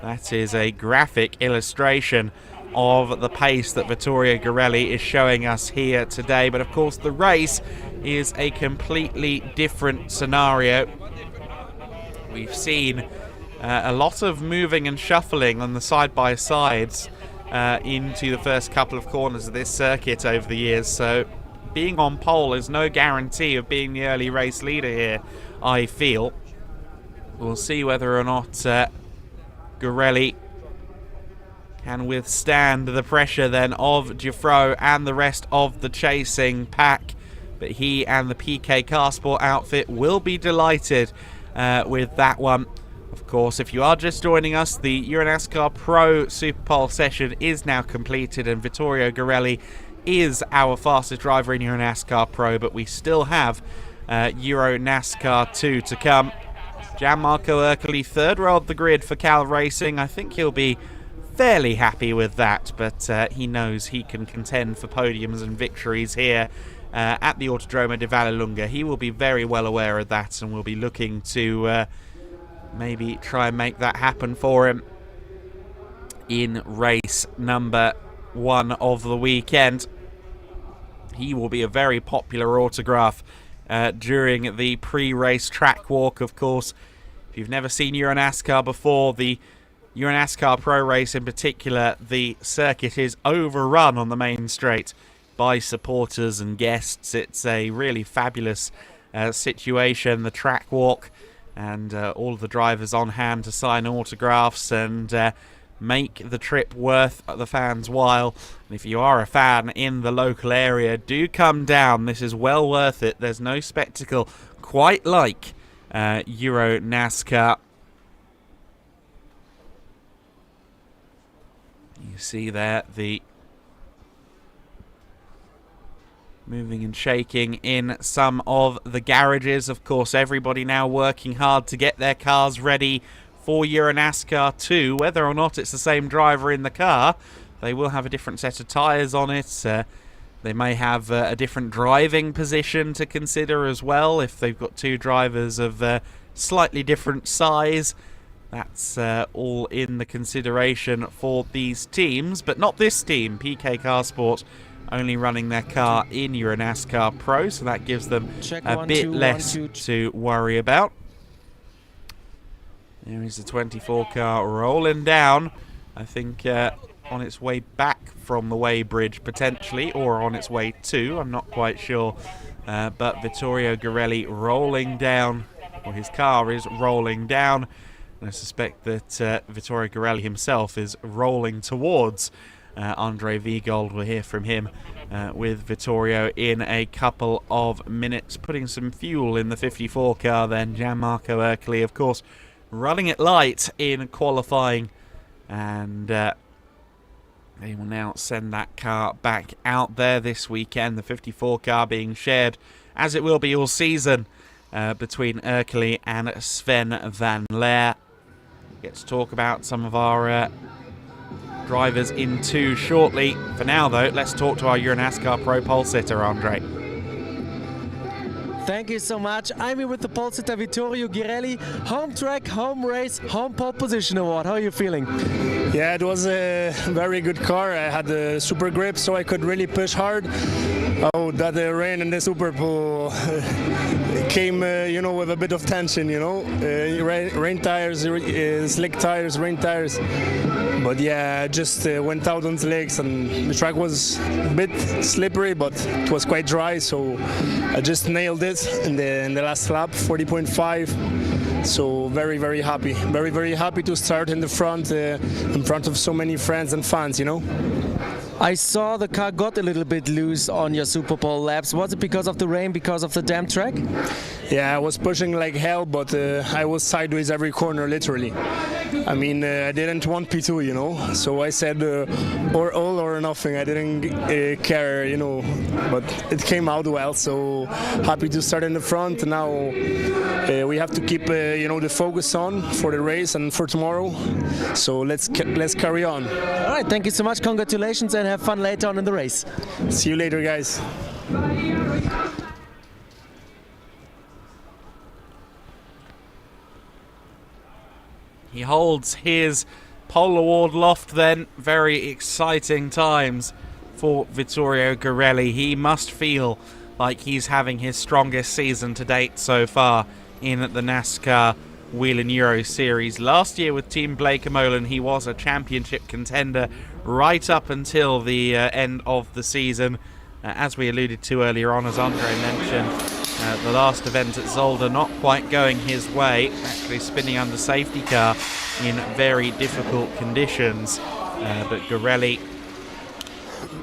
That is a graphic illustration of the pace that Vittorio Garelli is showing us here today. But of course the race is a completely different scenario. We've seen a lot of moving and shuffling on the side-by-sides into the first couple of corners of this circuit over the years, so being on pole is no guarantee of being the early race leader here, I feel. We'll see whether or not Garelli can withstand the pressure then of Giffreau and the rest of the chasing pack, but he and the PK Carsport outfit will be delighted with that one. Of course, if you are just joining us, the EuroNASCAR Pro Superpole session is now completed, and Vittorio Garelli is our fastest driver in EuroNASCAR Pro, but we still have EuroNASCAR 2 to come. Gianmarco Ercoli, 3rd row of the grid for Cal Racing. I think he'll be fairly happy with that, but he knows he can contend for podiums and victories here at the Autodromo di Vallelunga. He will be very well aware of that and will be looking to maybe try and make that happen for him in race number 1 of the weekend. He will be a very popular autograph during the pre-race track walk, of course. If you've never seen EuroNASCAR before, the EuroNASCAR Pro race in particular, the circuit is overrun on the main straight by supporters and guests. It's a really fabulous situation, the track walk, and all of the drivers on hand to sign autographs and make the trip worth the fans' while. And if you are a fan in the local area, do come down. This is well worth it. There's no spectacle quite like EuroNASCAR. You see there the moving and shaking in some of the garages. Of course, everybody now working hard to get their cars ready for EuroNASCAR 2. Whether or not it's the same driver in the car, they will have a different set of tyres on it. They may have a different driving position to consider as well if they've got 2 drivers of slightly different size. That's all in the consideration for these teams, but not this team. PK Carsport only running their car in EuroNASCAR Pro, so that gives them a bit less to worry about. There is the 24 car rolling down, I think on its way back from the weighbridge potentially, or on its way to, I'm not quite sure. But Vittorio Garelli rolling down, or his car is rolling down. And I suspect that Vittorio Garelli himself is rolling towards Andre Viegold. We'll hear from him with Vittorio in a couple of minutes. Putting some fuel in the 54 car then, Gianmarco Ercoli, of course, running it light in qualifying, and they will now send that car back out there this weekend. The 54 car being shared, as it will be all season, between Ercoli and Sven Van Leer. We'll get to talk about some of our drivers in 2 shortly. For now, though, let's talk to our EuroNASCAR Pro pole sitter, Andre. Thank you so much. I'm here with the pole sitter Vittorio Garelli. Home track, home race, home pole position award. How are you feeling? Yeah, it was a very good car. I had a super grip, so I could really push hard. Oh, that rain in the Super Bowl came, with a bit of tension, rain tires, slick tires, rain tires. But yeah, I just went out on the legs, and the track was a bit slippery, but it was quite dry, so I just nailed it in the last lap, 40.5. So very, very happy. Very, very happy to start in the front, in front of so many friends and fans, I saw the car got a little bit loose on your Super Bowl laps. Was it because of the rain, because of the damp track? Yeah, I was pushing like hell, but I was sideways every corner, literally. I mean, I didn't want P2, so I said or all or nothing. I didn't care, but it came out well, so happy to start in the front. Now we have to keep, the focus on for the race and for tomorrow, so let's carry on. All right, thank you so much. Congratulations and have fun later on in the race. See you later, guys. He holds his pole award loft then. Very exciting times for Vittorio Garelli. He must feel like he's having his strongest season to date so far in the NASCAR Whelen Euro Series. Last year with Team Blake & Molen, he was a championship contender right up until the end of the season. As we alluded to earlier on, as Andre mentioned, the last event at Zolder not quite going his way, actually spinning under safety car in very difficult conditions. But Garelli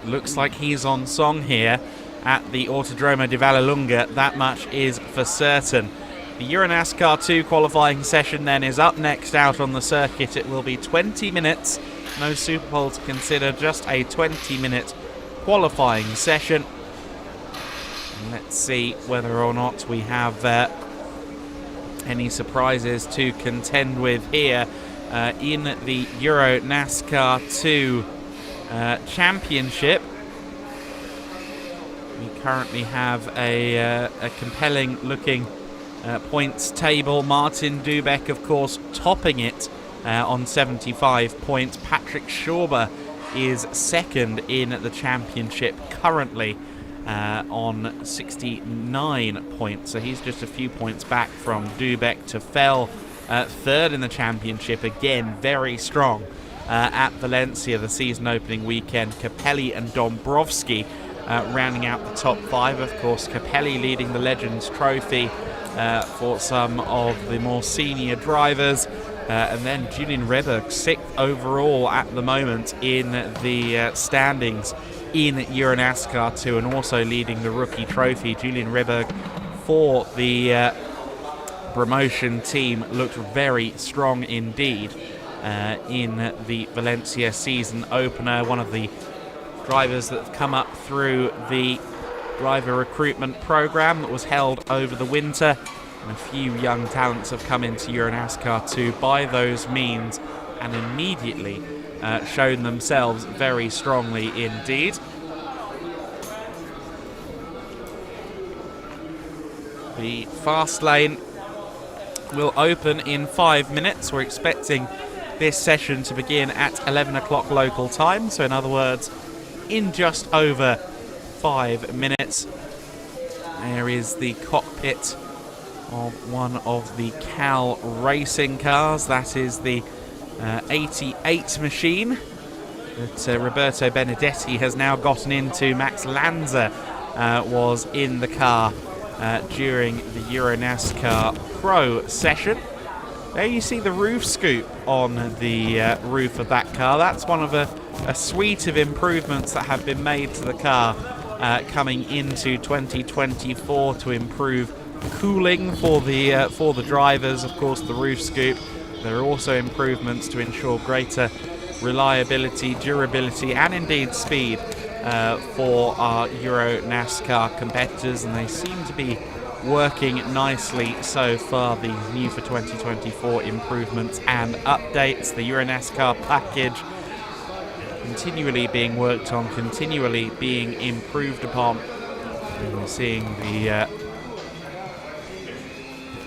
looks like he's on song here at the Autodromo di Vallelunga, that much is for certain. The EuroNASCAR 2 qualifying session then is up next out on the circuit. It will be 20 minutes, no Super Bowl to consider, just a 20-minute qualifying session. And let's see whether or not we have any surprises to contend with here in the EuroNASCAR 2 Championship. We currently have a compelling looking points table. Martin Dubek, of course, topping it on 75 points. Patrick Schauber is second in the championship currently on 69 points. So he's just a few points back from Dubek. Tefel third in the championship, again very strong at Valencia the season opening weekend. Capelli and Dombrowski rounding out the top five. Of course, Capelli leading the Legends Trophy for some of the more senior drivers. And then Julian Rehberg, sixth overall at the moment in the standings in EuroNASCAR 2, and also leading the Rookie Trophy. Julian Rehberg for the promotion team looked very strong indeed in the Valencia season opener. One of the drivers that have come up through the driver recruitment program that was held over the winter. And a few young talents have come into EuroNASCAR 2 by those means and immediately shown themselves very strongly indeed. The fast lane will open in 5 minutes. We're expecting this session to begin at 11 o'clock local time. So in other words, in just over 5 minutes. There is the cockpit of one of the Cal racing cars. That is the 88 machine that Roberto Benedetti has now gotten into. Max Lanza was in the car during the EuroNASCAR Pro session. There you see the roof scoop on the roof of that car. That's one of a suite of improvements that have been made to the car coming into 2024 to improve cooling for the drivers. Of course, the roof scoop. There are also improvements to ensure greater reliability, durability, and indeed speed for our EuroNASCAR competitors, and they seem to be working nicely so far. The new for 2024 improvements and updates, the EuroNASCAR package continually being worked on, continually being improved upon. And we're seeing the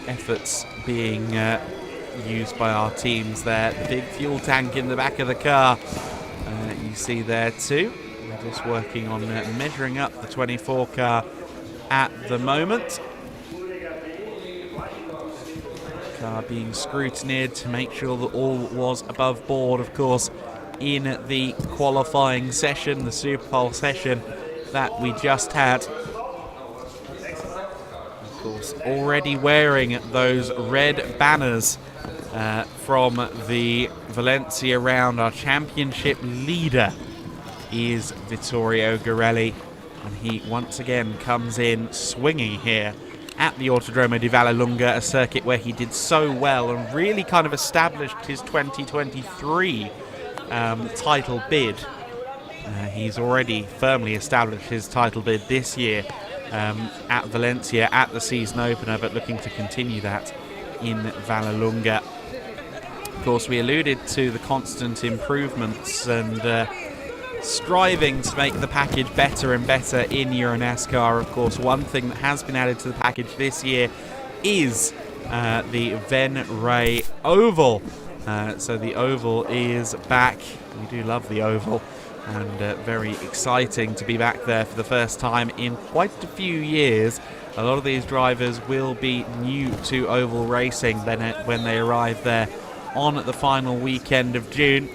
efforts being used by our teams there. The big fuel tank in the back of the car, you see there too. We're just working on measuring up the 24 car at the moment. Car being scrutinized to make sure that all was above board, of course, in the qualifying session, the Superpole session that we just had. Of course, already wearing those red banners from the Valencia round. Our championship leader is Vittorio Garelli, and he once again comes in swinging here at the Autodromo di Vallelunga, a circuit where he did so well and really kind of established his 2023 title bid. He's already firmly established his title bid this year at Valencia at the season opener, but looking to continue that in Vallelunga. Of course, we alluded to the constant improvements and striving to make the package better and better in EuroNASCAR. Of course, one thing that has been added to the package this year is the Venray Oval. So the Oval is back. We do love the Oval, and very exciting to be back there for the first time in quite a few years. A lot of these drivers will be new to Oval racing when they arrive there on the final weekend of June.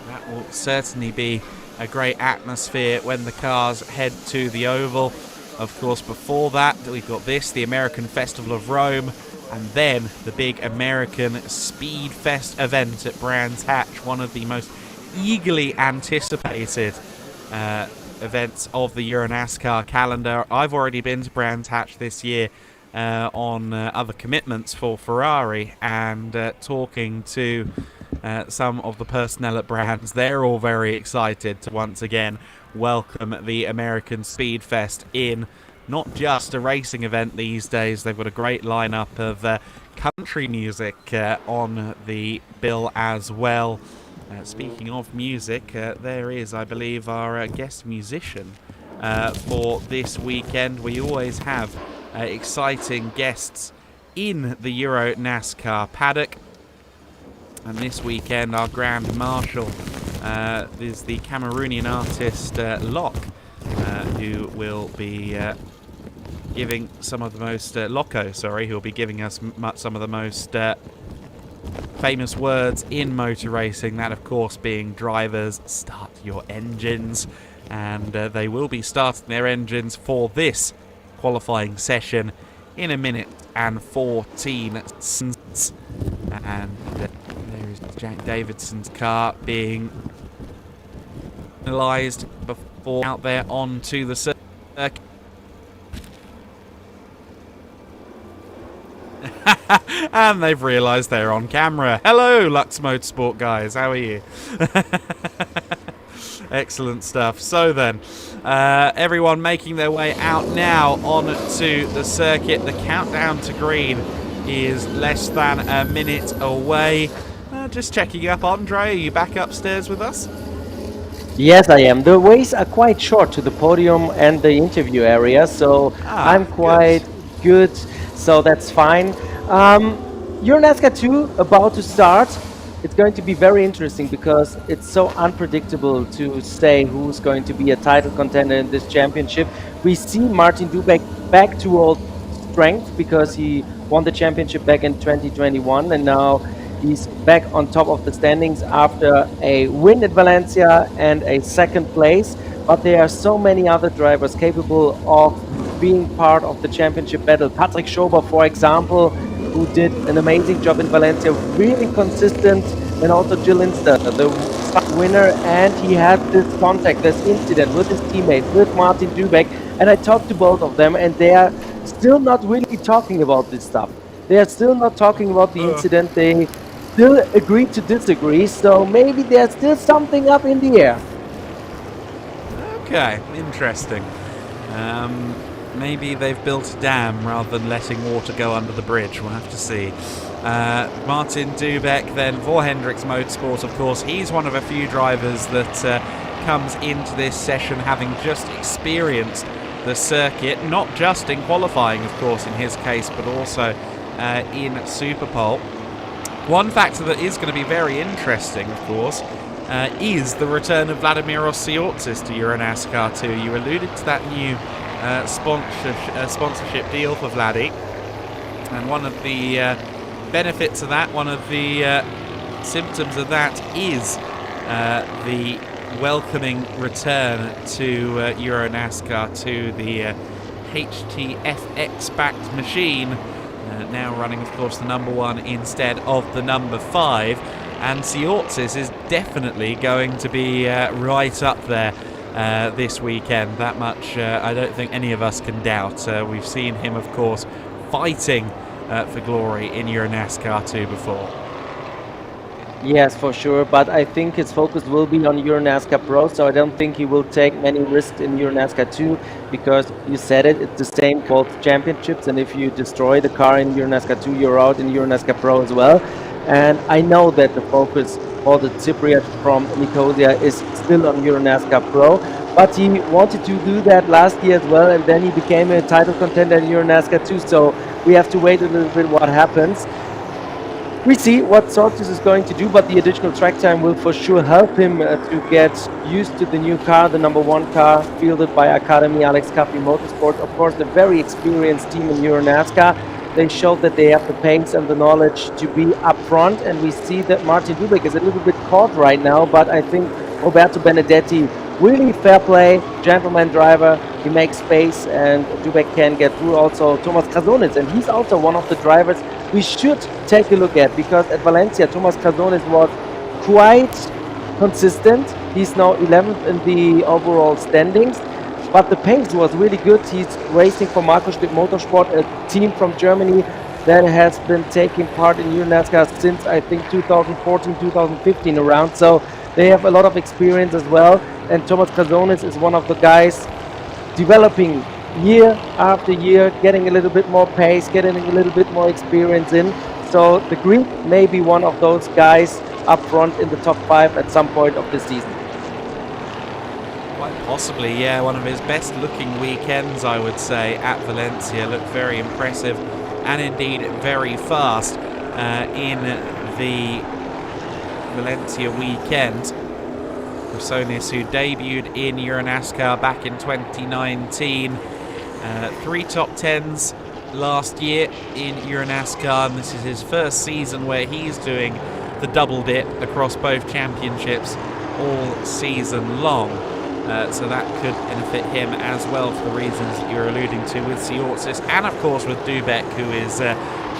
That will certainly be a great atmosphere when the cars head to the Oval. Of course, before that, we've got the American Festival of Rome, and then the big American Speed Fest event at Brands Hatch, one of the most eagerly anticipated events of the EuroNASCAR calendar. I've already been to Brands Hatch this year on other commitments for Ferrari, and talking to some of the personnel at Brands. They're all very excited to once again welcome the American Speed Fest in. Not just a racing event these days, they've got a great lineup of country music on the bill as well. Speaking of music, there is, I believe, our guest musician for this weekend. We always have exciting guests in the EuroNASCAR paddock. And this weekend, our Grand Marshal is the Cameroonian artist Locke, who will be giving some of the most who will be giving us some of the most famous words in motor racing. That, of course, being drivers, start your engines, and they will be starting their engines for this qualifying session in 1 minute and 14 seconds. And there is Jack Davidson's car being analysed before out there onto the circuit. And they've realised they're on camera. Hello, Lux Motorsport guys, how are you? Excellent stuff. So then, everyone making their way out now onto the circuit. The countdown to green is less than 1 minute away. Just checking up, Andre, are you back upstairs with us? Yes, I am. The ways are quite short to the podium and the interview area, so I'm quite good, so that's fine. EuroNASCAR 2 about to start. It's going to be very interesting because it's so unpredictable to say who's going to be a title contender in this championship. We see Martin Dubek back to old strength because he won the championship back in 2021, and now he's back on top of the standings after a win at Valencia and a second place. But there are so many other drivers capable of being part of the championship battle. Patrick Schober, for example, who did an amazing job in Valencia, really consistent, and also Jill Inster, the winner, and he had this contact, this incident with his teammate, with Martin Dubek, and I talked to both of them, and they are still not really talking about this stuff. They are still not talking about the incident. They still agree to disagree, so maybe there's still something up in the air. Okay, interesting. Maybe they've built a dam rather than letting water go under the bridge. We'll have to see. Martin Dubek then for Hendricks Motorsport, of course. He's one of a few drivers that comes into this session having just experienced the circuit, not just in qualifying, of course, in his case, but also in Superpole. One factor that is going to be very interesting, of course, is the return of Vladimir Osiortsis to EuroNASCAR 2. You alluded to that new sponsorship deal for Vladdy. And one of the benefits of that, one of the symptoms of that is the welcoming return to EuroNASCAR, to the HTFX-backed machine, now running, of course, the number 1 instead of the number 5. And Siortzis is definitely going to be right up there this weekend. That much I don't think any of us can doubt. We've seen him, of course, fighting for glory in EuroNASCAR 2 before. Yes, for sure, but I think his focus will be on EuroNASCAR Pro, so I don't think he will take many risks in EuroNASCAR 2, because you said it, it's the same both championships, and if you destroy the car in EuroNASCAR 2, you're out in EuroNASCAR Pro as well. And I know that the focus for the Cypriot from Nicosia is still on EuroNASCAR Pro, but he wanted to do that last year as well, and then he became a title contender in EuroNASCAR 2, so we have to wait a little bit what happens. We see what Siortzis is going to do, but the additional track time will for sure help him to get used to the new car, the number 1 car fielded by Academy Alex Caffey Motorsport. Of course, a very experienced team in EuroNASCAR. They showed that they have the pace and the knowledge to be up front, and we see that Martin Dubek is a little bit caught right now, but I think Roberto Benedetti, really fair play, gentleman driver, he makes space and Dubek can get through. Also Thomas Krasonis, and he's also one of the drivers we should take a look at, because at Valencia Thomas Krasonis was quite consistent. He's now 11th in the overall standings, but the pace was really good. He's racing for Marco Schlick Motorsport, a team from Germany that has been taking part in EuroNASCAR since I think 2014, 2015 around, so they have a lot of experience as well. And Thomas Krasonis is one of the guys developing year after year, getting a little bit more pace, getting a little bit more experience in. So the Greek may be one of those guys up front in the top 5 at some point of the season. Quite possibly, yeah. One of his best looking weekends, I would say, at Valencia. Looked very impressive and indeed very fast in the Valencia weekend. Krasonis, who debuted in EuroNASCAR back in 2019, 3 top 10s last year in EuroNASCAR, and this is his first season where he's doing the double dip across both championships all season long. So that could benefit him as well, for the reasons that you're alluding to with Siortzis, and of course with Dubek, who is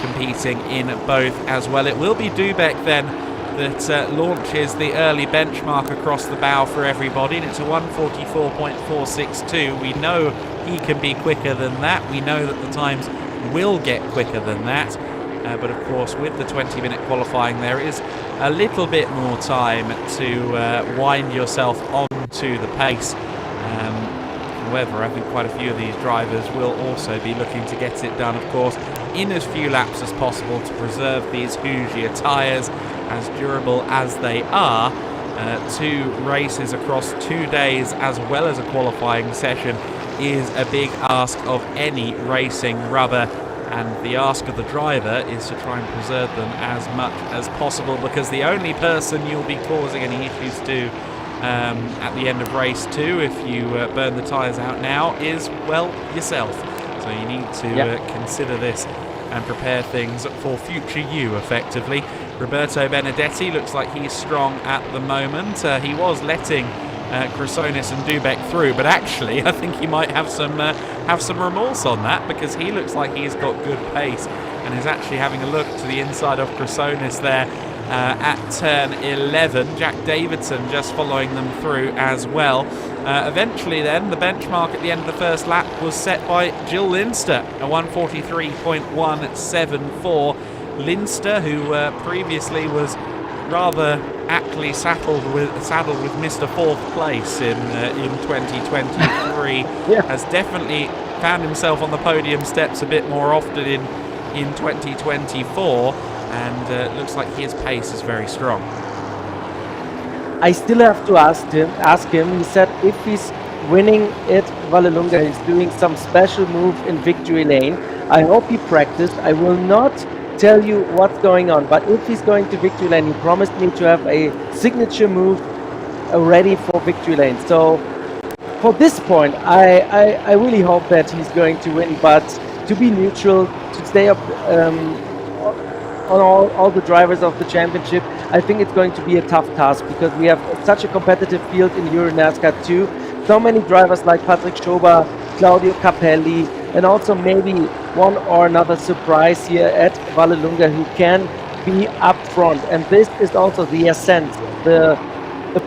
competing in both as well. It will be Dubek then that launches the early benchmark across the bow for everybody, and it's a 1:44.462. We know he can be quicker than that. We know that the times will get quicker than that. But of course, with the 20-minute qualifying, there is a little bit more time to wind yourself onto the pace. However, I think quite a few of these drivers will also be looking to get it done, of course, in as few laps as possible to preserve these Hoosier tyres, as durable as they are. 2 races across 2 days as well as a qualifying session is a big ask of any racing rubber, and the ask of the driver is to try and preserve them as much as possible, because the only person you'll be causing any issues to at the end of race 2, if you burn the tyres out now, is, well, yourself. So you need to consider this and prepare things for future you, effectively. Roberto Benedetti looks like he's strong at the moment. He was letting Krasonis and Dubek through, but actually I think he might have some remorse on that, because he looks like he's got good pace and is actually having a look to the inside of Krasonis there at turn 11. Jack Davidson just following them through as well. Eventually then, the benchmark at the end of the first lap was set by Jill Linster, a 1:43.174. Linster, who previously was rather aptly saddled with Mr. Fourth Place in 2023, has definitely found himself on the podium steps a bit more often in 2024, and looks like his pace is very strong. I still have to ask him. He said if he's winning at Vallelunga, he's doing some special move in victory lane. I hope he practiced. I will not tell you what's going on, but if he's going to victory lane, he promised me to have a signature move ready for victory lane. So for this point, I really hope that he's going to win, but to be neutral, to stay up on all the drivers of the championship, I think it's going to be a tough task because we have such a competitive field in EuroNASCAR 2. So many drivers like Patrick Schober, Claudio Capelli, and also maybe one or another surprise here at Vallelunga who can be up front. And this is also the essence, the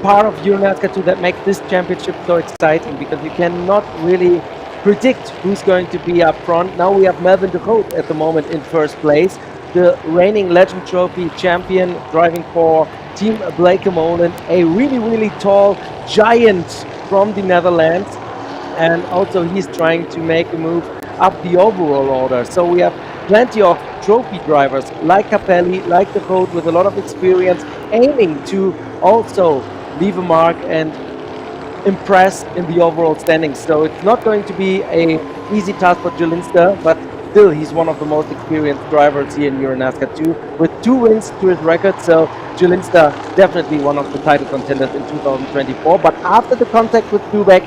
part of EuroNASCAR 2 that makes this championship so exciting, because you cannot really predict who's going to be up front. Now we have Melvin de Groot at the moment in first place, the reigning Legend Trophy champion, driving for Team Blekemolen, a really, really tall giant from the Netherlands. And also he's trying to make a move up the overall order. So we have plenty of trophy drivers like Capelli, like de Groot, with a lot of experience, aiming to also leave a mark and impress in the overall standings. So it's not going to be a easy task for Jill Linster, but still he's one of the most experienced drivers here in EuroNASCAR 2 with 2 wins to his record. So Jill Linster definitely one of the title contenders in 2024. But after the contact with Dubek,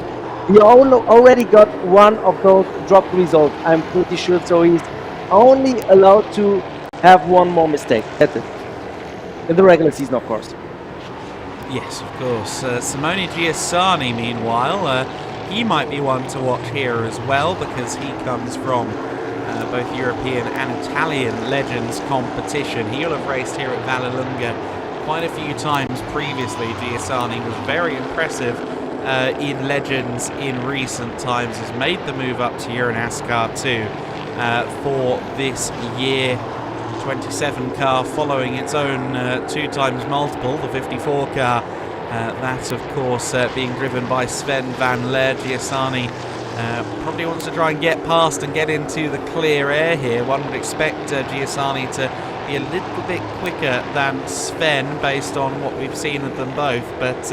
he already got one of those dropped results, I'm pretty sure. So he's only allowed to have one more mistake. That's it. In the regular season, of course. Yes, of course. Simone Giussani, meanwhile, he might be one to watch here as well, because he comes from both European and Italian Legends competition. He'll have raced here at Vallelunga quite a few times previously. Giussani was very impressive in Legends in recent times, has made the move up to EuroNASCAR 2 for this year. 27 car following its own 2 times multiple, the 54 car. That, of course, being driven by Sven van Leer. Giussani probably wants to try and get past and get into the clear air here. One would expect Giussani to be a little bit quicker than Sven based on what we've seen of them both, but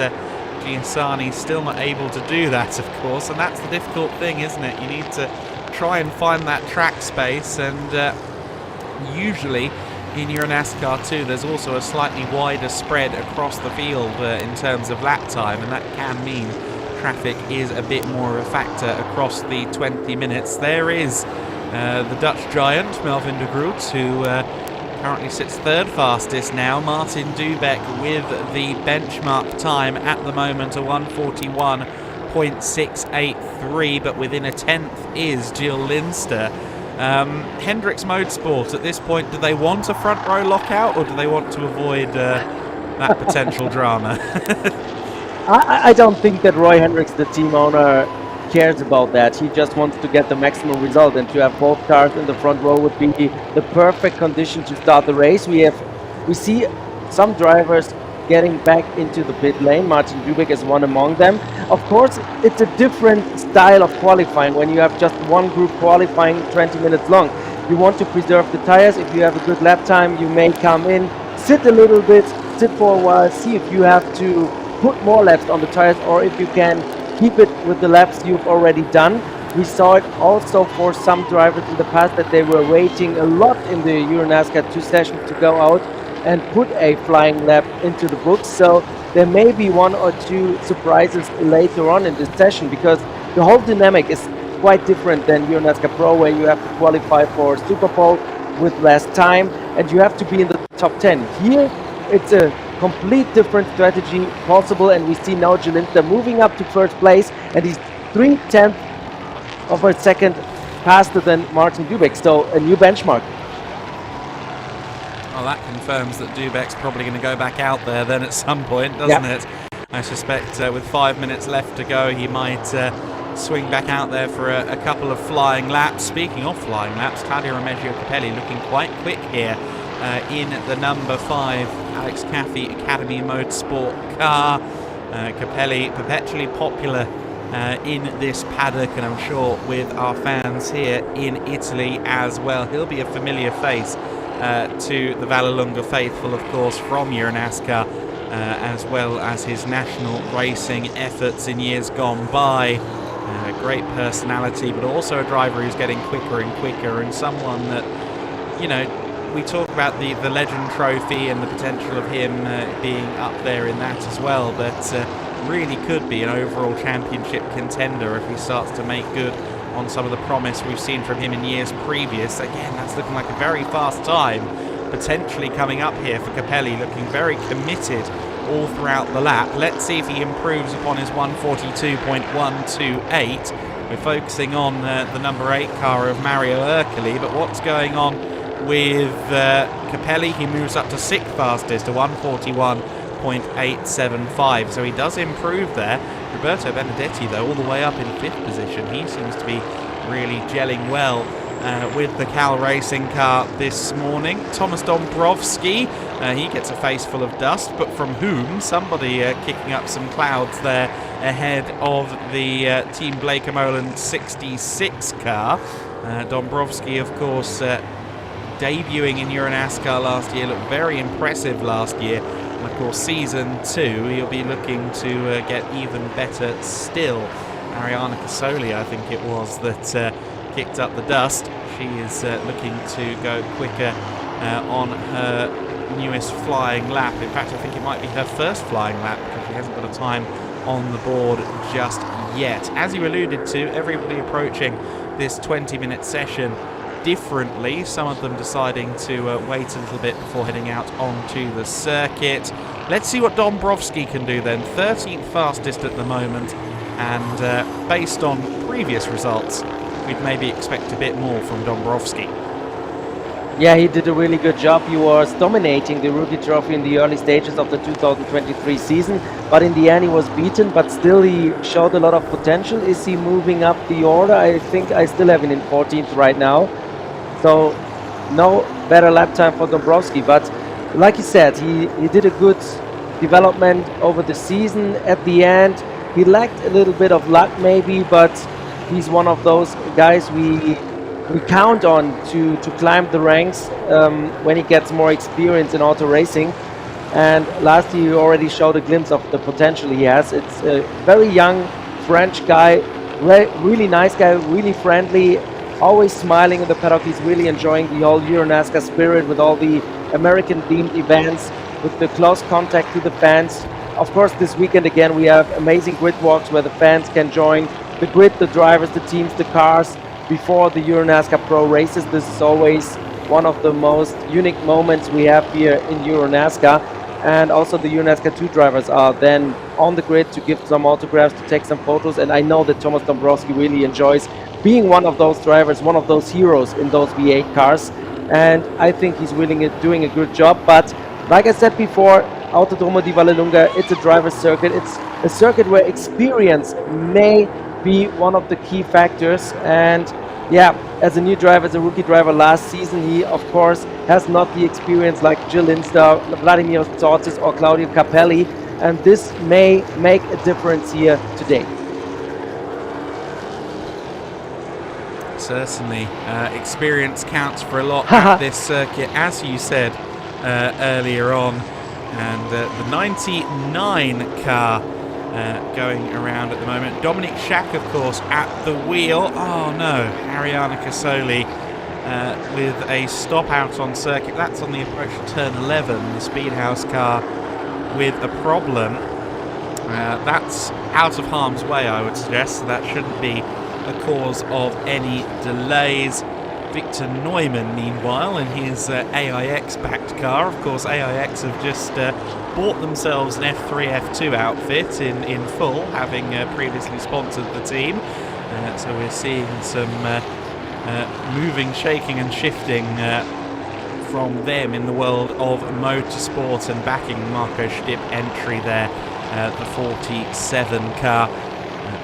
Giussani still not able to do that, of course, and that's the difficult thing, isn't it? You need to try and find that track space, and usually in EuroNASCAR 2 there's also a slightly wider spread across the field in terms of lap time, and that can mean traffic is a bit more of a factor across the 20 minutes. There is the Dutch giant Melvin de Groot, who currently sits 3rd fastest now. Martin Dubek with the benchmark time at the moment, a 1:41.683, but within a 10th is Jill Linster. Hendricks Motorsport, at this point, do they want a front row lockout, or do they want to avoid that potential drama? I don't think that Roy Hendricks, the team owner, cares about that. He just wants to get the maximum result, and to have both cars in the front row would be the perfect condition to start the race. We see some drivers getting back into the pit lane. Martin Dubek is one among them. Of course, it's a different style of qualifying when you have just one group qualifying 20 minutes long. You want to preserve the tires. If you have a good lap time, you may come in, sit a little bit, sit for a while, see if you have to put more laps on the tires, or if you can keep it with the laps you've already done. We saw it also for some drivers in the past that they were waiting a lot in the EuroNASCAR 2 session to go out and put a flying lap into the books. So there may be 1 or 2 surprises later on in this session, because the whole dynamic is quite different than EuroNASCAR Pro, where you have to qualify for Super Bowl with less time and you have to be in the top 10. Here it's a complete different strategy possible, and we see now Jill Linster moving up to 1st place, and he's 0.3 of a second faster than Martin Dubek, so a new benchmark. Well, that confirms that Dubek's probably going to go back out there then at some point, doesn't it? I suspect with 5 minutes left to go, he might swing back out there for a couple of flying laps. Speaking of flying laps, Claudio Capelli looking quite quick here in the number 5 Alex Caffey Academy Motorsport car. Capelli perpetually popular in this paddock, and I'm sure with our fans here in Italy as well. He'll be a familiar face to the Vallelunga faithful, of course, from EuroNASCAR, as well as his national racing efforts in years gone by. Great personality, but also a driver who's getting quicker and quicker, and someone that, you know, we talk about the Legend Trophy and the potential of him being up there in that as well, but really could be an overall championship contender if he starts to make good on some of the promise we've seen from him in years previous. Again, that's looking like a very fast time, potentially coming up here for Capelli, looking very committed all throughout the lap. Let's see if he improves upon his 142.128. We're focusing on the number 8 car of Mario Ercoli, but what's going on with Capelli? He moves up to 6th fastest, to 141.875, so he does improve there. Roberto Benedetti, though, all the way up in 5th position. He seems to be really gelling well with the Cal Racing car this morning. Thomas Dombrowski, he gets a face full of dust, but from whom? Somebody kicking up some clouds there ahead of the Team Blake Molan 66 car. Dombrowski, of course, debuting in EuroNASCAR last year, looked very impressive last year. And of course, season 2, he'll be looking to get even better still. Ariana Casoli, I think it was, that kicked up the dust. She is looking to go quicker on her newest flying lap. In fact, I think it might be her first flying lap because she hasn't got a time on the board just yet. As you alluded to, everybody approaching this 20-minute session differently. Some of them deciding to wait a little bit before heading out onto the circuit. Let's see what Dombrowski can do then. 13th fastest at the moment, and based on previous results, we'd maybe expect a bit more from Dombrowski. Yeah, he did a really good job. He was dominating the Rookie Trophy in the early stages of the 2023 season, but in the end he was beaten, but still he showed a lot of potential. Is he moving up the order? I think I still have him in 14th right now. So no better lap time for Dombrowski, but like you said, he did a good development over the season. At the end, he lacked a little bit of luck maybe, but he's one of those guys we count on to climb the ranks when he gets more experience in auto racing. And last year he already showed a glimpse of the potential he has. It's a very young French guy, really nice guy, really friendly, always smiling in the paddock. He's really enjoying the whole EuroNASCAR spirit with all the American-themed events, with the close contact to the fans. Of course, this weekend again we have amazing grid walks where the fans can join the grid, the drivers, the teams, the cars before the EuroNASCAR Pro races. This is always one of the most unique moments we have here in EuroNASCAR. And also the EuroNASCAR 2 drivers are then on the grid to give some autographs, to take some photos. And I know that Thomas Dombrowski really enjoys being one of those drivers, one of those heroes in those V8 cars. And I think he's doing a good job. But like I said before, Autodromo di Vallelunga, it's a driver's circuit. It's a circuit where experience may be one of the key factors. And yeah, as a new driver, as a rookie driver last season, he of course has not the experience like Jill Linstar, Vladimir Tsortis or Claudio Capelli, and this may make a difference here today. Certainly, experience counts for a lot at this circuit, as you said earlier on. And the 99 car going around at the moment. Dominic Schack, of course, at the wheel. Oh no, Ariana Casoli with a stop out on circuit. That's on the approach to turn 11. The Speedhouse car with a problem. That's out of harm's way, I would suggest, so that shouldn't be a cause of any delays. Victor Neumann, meanwhile, in his AIX-backed car. Of course, AIX have just bought themselves an F3, F2 outfit in full, having previously sponsored the team. So we're seeing some moving, shaking and shifting from them in the world of motorsport, and backing Marco Stipp entry there, the 47 car.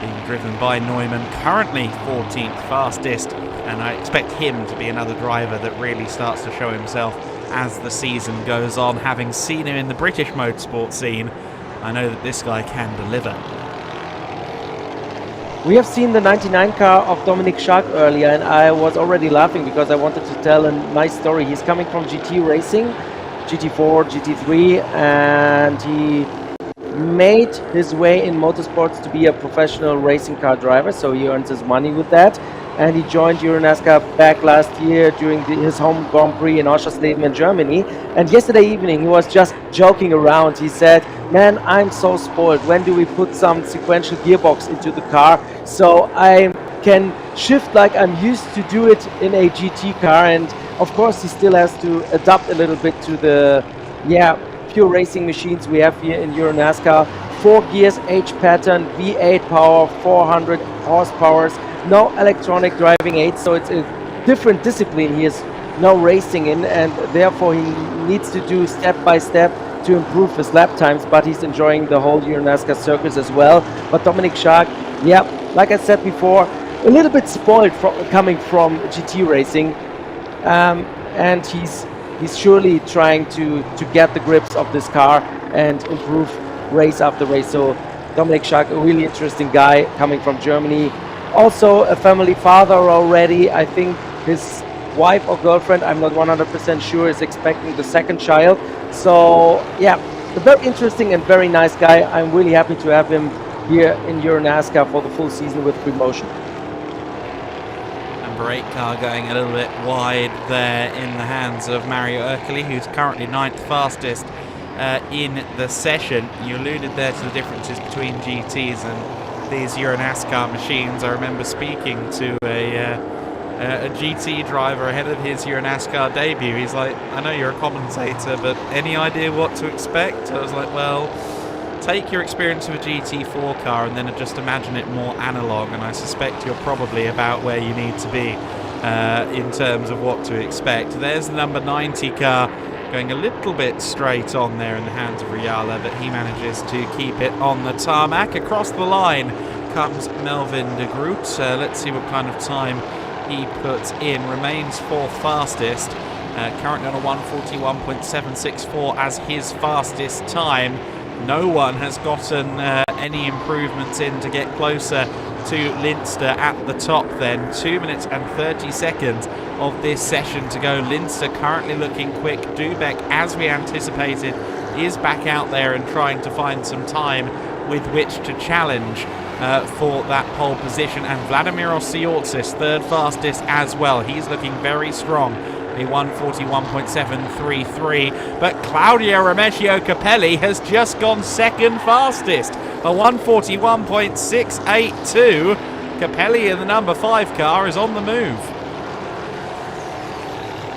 Being driven by Neumann, currently 14th fastest, and I expect him to be another driver that really starts to show himself as the season goes on. Having seen him in the British motorsport scene, I know that this guy can deliver. We have seen the 99 car of Dominic Schack earlier, and I was already laughing because I wanted to tell a nice story. He's coming from GT racing, GT4, GT3, and he made his way in motorsports to be a professional racing car driver, so he earns his money with that. And he joined EuroNASCAR back last year during his home Grand Prix in Oschersleben in Germany. And yesterday evening he was just joking around. He said, "Man, I'm so spoiled. When do we put some sequential gearbox into the car so I can shift like I'm used to do it in a GT car. And of course, he still has to adapt a little bit to the, pure racing machines we have here in EuroNASCAR. 4 gears, H pattern, V8 power, 400 horsepower, no electronic driving aids, so it's a different discipline he is now racing in, and therefore he needs to do step by step to improve his lap times, but he's enjoying the whole EuroNASCAR circus as well. But Dominic Schaak, like I said before, a little bit spoiled coming from GT racing, and he's surely trying to get the grips of this car and improve race after race. So Dominic Schaak, a really interesting guy coming from Germany. Also a family father already. I think his wife or girlfriend, I'm not 100% sure, is expecting the second child. So a very interesting and very nice guy. I'm really happy to have him here in EuroNASCAR for the full season with promotion. Number 8 car going a little bit wide there in the hands of Mario Ercoli, who's currently 9th fastest in the session. You alluded there to the differences between GTs and these EuroNASCAR machines. I remember speaking to a GT driver ahead of his EuroNASCAR debut. He's like, I know you're a commentator, but any idea what to expect? I was like, well, take your experience of a GT4 car and then just imagine it more analog, and I suspect you're probably about where you need to be in terms of what to expect. There's the number 90 car going a little bit straight on there in the hands of Riala, but he manages to keep it on the tarmac. Across the line comes Melvin de Groot. Let's see what kind of time he puts in. Remains 4th fastest, currently on a 1:41.764 as his fastest time. No one has gotten any improvements in to get closer to Linster at the top then. 2 minutes and 30 seconds of this session to go. Linster currently looking quick. Dubek, as we anticipated, is back out there and trying to find some time with which to challenge for that pole position. And Vladimir Osiortsis, 3rd fastest as well. He's looking very strong. A 1:41.733, but Claudio Remigio Capelli has just gone 2nd fastest, a 1:41.682. Capelli in the number 5 car is on the move.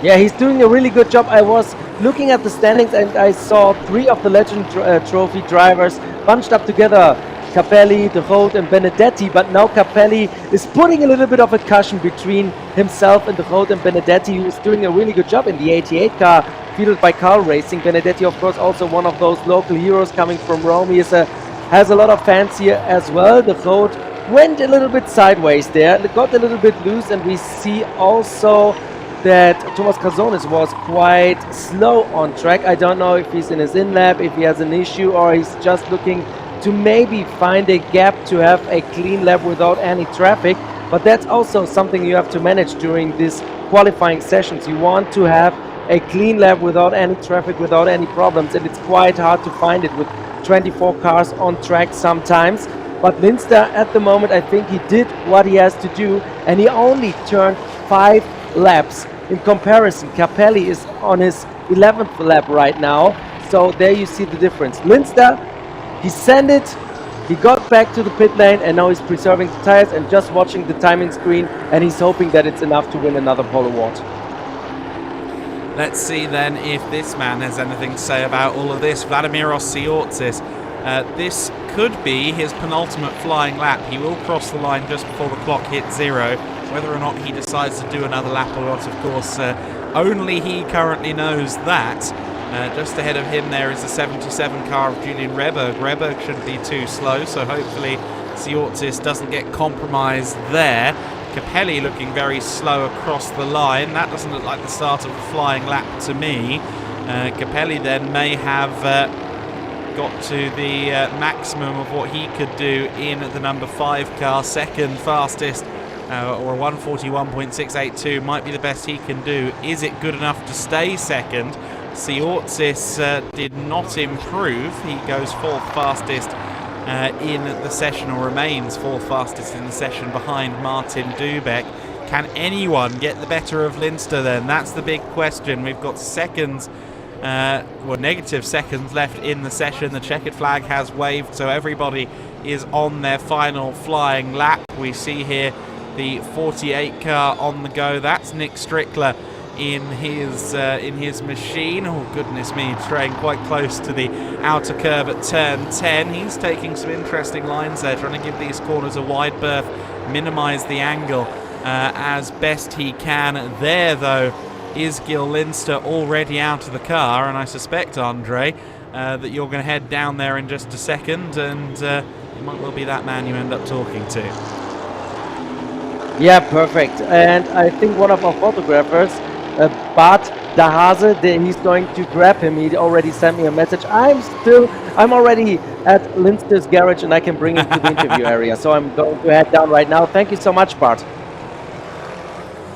Yeah, he's doing a really good job. I was looking at the standings and I saw 3 of the Legend Trophy drivers bunched up together. Capelli, De Groot and Benedetti, but now Capelli is putting a little bit of a cushion between himself and De Groot and Benedetti, who is doing a really good job in the 88 car, fielded by Carl Racing. Benedetti, of course, also one of those local heroes coming from Rome. He has a lot of fans here as well. De Groot went a little bit sideways there, got a little bit loose, and we see also that Thomas Cazones was quite slow on track. I don't know if he's in his in-lap, if he has an issue, or he's just looking to maybe find a gap to have a clean lap without any traffic. But that's also something you have to manage during these qualifying sessions. You want to have a clean lap without any traffic, without any problems, and it's quite hard to find it with 24 cars on track sometimes. But Linster at the moment, I think he did what he has to do, and he only turned 5 laps. In comparison, Capelli is on his 11th lap right now, so there you see the difference. Linster, he sent it, he got back to the pit lane, and now he's preserving the tires and just watching the timing screen, and he's hoping that it's enough to win another pole award. Let's see then if this man has anything to say about all of this. Vladimir Osiortsis. This could be his penultimate flying lap. He will cross the line just before the clock hits 0. Whether or not he decides to do another lap or not, of course, only he currently knows that. Just ahead of him there is the 77 car of Julian Rehberg. Rehberg shouldn't be too slow, so hopefully Osiortsis doesn't get compromised there. Capelli looking very slow across the line. That doesn't look like the start of a flying lap to me. Capelli then may have got to the maximum of what he could do in the number 5 car. 2nd fastest, or a 1:41.682 might be the best he can do. Is it good enough to stay 2nd? Osiortsis did not improve. He goes 4th fastest in the session, or remains 4th fastest in the session behind Martin Dubek. Can anyone get the better of Linster then? That's the big question. We've got seconds, negative seconds left in the session. The checkered flag has waved, so everybody is on their final flying lap. We see here the 48 car on the go. That's Nick Strickler in his machine. Oh goodness me, straying quite close to the outer curb at turn 10. He's taking some interesting lines there, trying to give these corners a wide berth, minimize the angle as best he can. There though is Gil Linster already out of the car, and I suspect, Andre, that you're going to head down there in just a second, and it might well be that man you end up talking to. Yeah, perfect. And I think one of our photographers, Bart Dahase, he's going to grab him. He already sent me a message. I'm already at Linster's garage, and I can bring him to the interview area. So I'm going to head down right now. Thank you so much, Bart.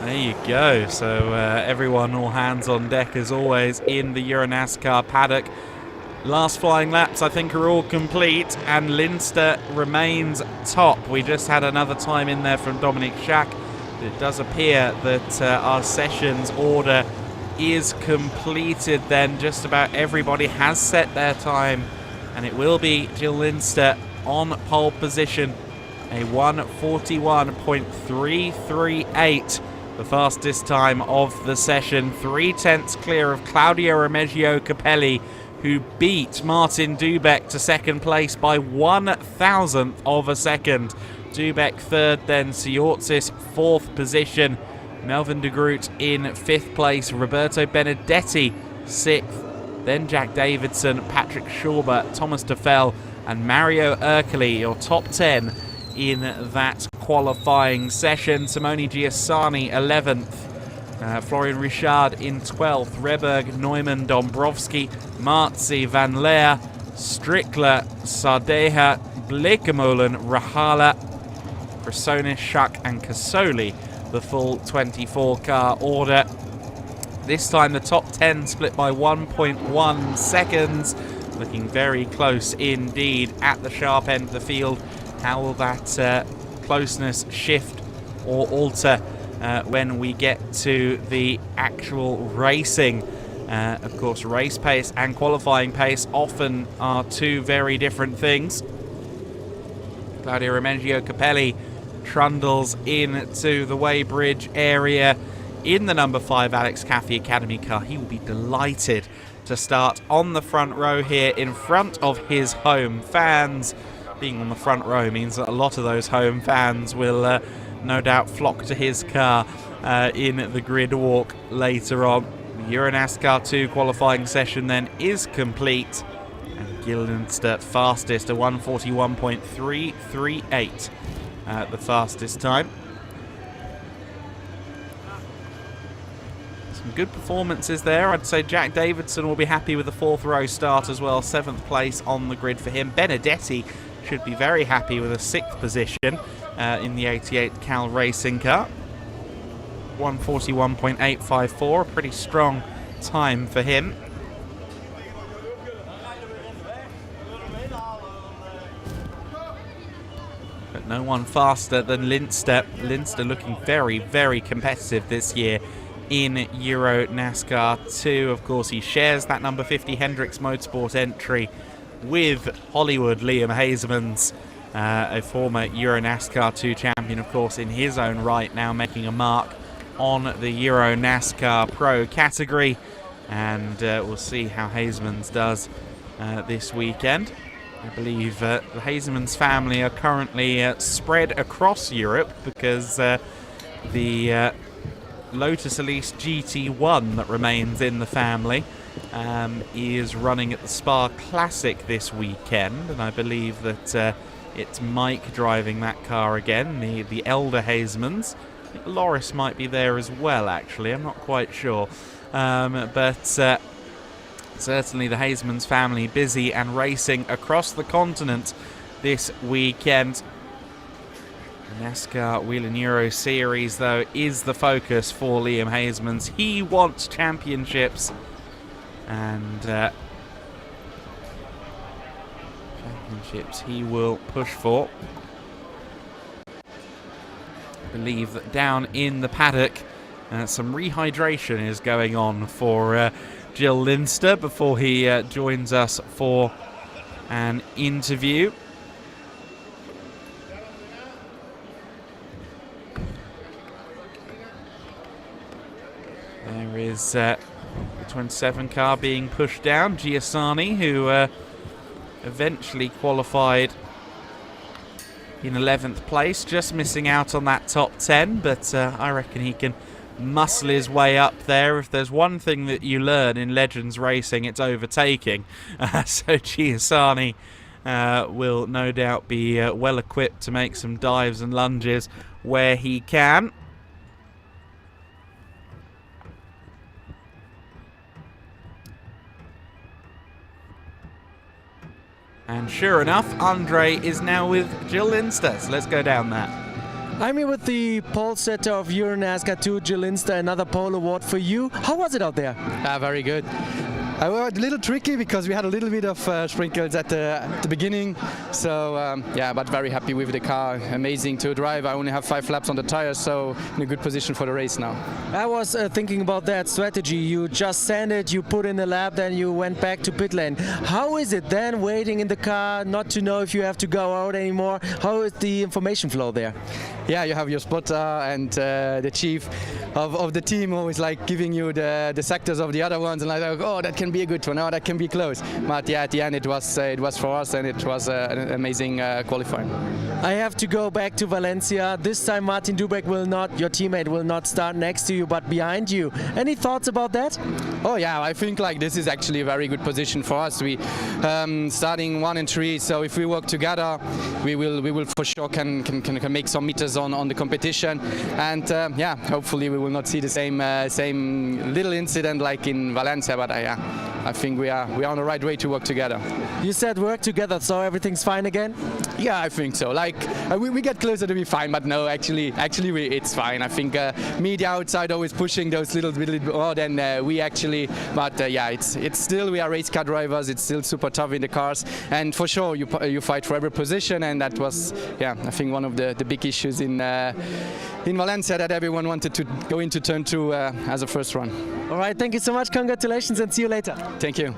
There you go. So everyone, all hands on deck as always in the EuroNASCAR paddock. Last flying laps, I think, are all complete, and Linster remains top. We just had another time in there from Dominic Schack. It does appear that our sessions order is completed then. Just about everybody has set their time, and it will be Gil Linster on pole position. A 1:41.338, the fastest time of the session. 3/10 clear of Claudio Remigio Capelli, who beat Martin Dubek to second place by 1/1000th of a second. Dubek third, then Siortzis fourth position. Melvin de Groot in fifth place. Roberto Benedetti sixth. Then Jack Davidson, Patrick Schauber, Thomas Defel, and Mario Ercoli, your top 10 in that qualifying session. Simone Giussani 11th. Florian Richard in 12th. Reberg, Neumann, Dombrowski, Marzi, Van Leer, Strickler, Sardeja, Blekemolen, Rahala, Personis, Schuck, and Casoli, the full 24-car order. This time the top 10 split by 1.1 seconds. Looking very close indeed at the sharp end of the field. How will that closeness shift or alter when we get to the actual racing? Of course, race pace and qualifying pace often are two very different things. Claudio Remigio Capelli trundles into the Weybridge area in the number 5 Alex Caffey Academy car. He will be delighted to start on the front row here in front of his home fans. Being on the front row means that a lot of those home fans will no doubt flock to his car in the grid walk later on. The EuroNASCAR 2 qualifying session then is complete, and Gil Linster fastest, a 1:41.338, the fastest time. Some good performances there. I'd say Jack Davidson will be happy with the 4th row start as well. 7th place on the grid for him. Benedetti should be very happy with a 6th position in the 88 Cal Racing car. 1:41.854, a pretty strong time for him. But no one faster than Linster. Linster looking very, very competitive this year in EuroNASCAR 2. Of course, he shares that number 50 Hendricks Motorsport entry with Hollywood Liam Hasemans, a former EuroNASCAR 2 champion, of course, in his own right, now making a mark on the EuroNASCAR Pro category. And we'll see how Hasemans does this weekend. I believe the Hasemans family are currently spread across Europe because the Lotus Elise GT1 that remains in the family is running at the Spa Classic this weekend, and I believe that it's Mike driving that car again, the elder Hasemans. I think Loris might be there as well, actually. I'm not quite sure. But certainly the Hasemans family busy and racing across the continent this weekend. The NASCAR Whelen Euro Series, though, is the focus for Liam Hasemans. He wants championships, and championships he will push for. I believe that down in the paddock some rehydration is going on for Gil Linster before he joins us for an interview. is the 27 car being pushed down. Giussani, who eventually qualified in 11th place, just missing out on that top 10, but I reckon he can muscle his way up there. If there's one thing that you learn in Legends racing, it's overtaking. So Giussani will no doubt be well equipped to make some dives and lunges where he can. And sure enough, Andre is now with Jill Linster, so let's go down that. I'm here with the pole setter of EuroNASCAR 2, Jill Linster, another pole award for you. How was it out there? Very good. It was a little tricky because we had a little bit of sprinkles at the beginning. So yeah, but very happy with the car. Amazing to drive. I only have 5 laps on the tires, so in a good position for the race now. I was thinking about that strategy. You just sanded, you put in a lap, then you went back to pit lane. How is it then waiting in the car, not to know if you have to go out anymore? How is the information flow there? Yeah, you have your spotter and the chief of the team always like giving you the sectors of the other ones, and like, oh, that can be a good one, oh, that can be close. But yeah, at the end it was for us, and it was an amazing qualifying. I have to go back to Valencia. This time Martin Dubek will not, your teammate will not start next to you but behind you. Any thoughts about that? Oh yeah, I think like this is actually a very good position for us. We starting 1 and 3, so if we work together, we will for sure can make some meters on the competition, and yeah, hopefully we will not see the same little incident like in Valencia. But I think we are on the right way to work together. You said work together, so everything's fine again? Yeah, I think so. Like we get closer to be fine, but no, actually it's fine. I think me the outside always pushing those little bit more than we actually. But yeah, it's still, we are race car drivers. It's still super tough in the cars, and for sure you fight for every position, and that was, yeah, I think one of the big issues in Valencia, that everyone wanted to go into turn 2 as a first run. All right, thank you so much. Congratulations, and see you later. Thank you.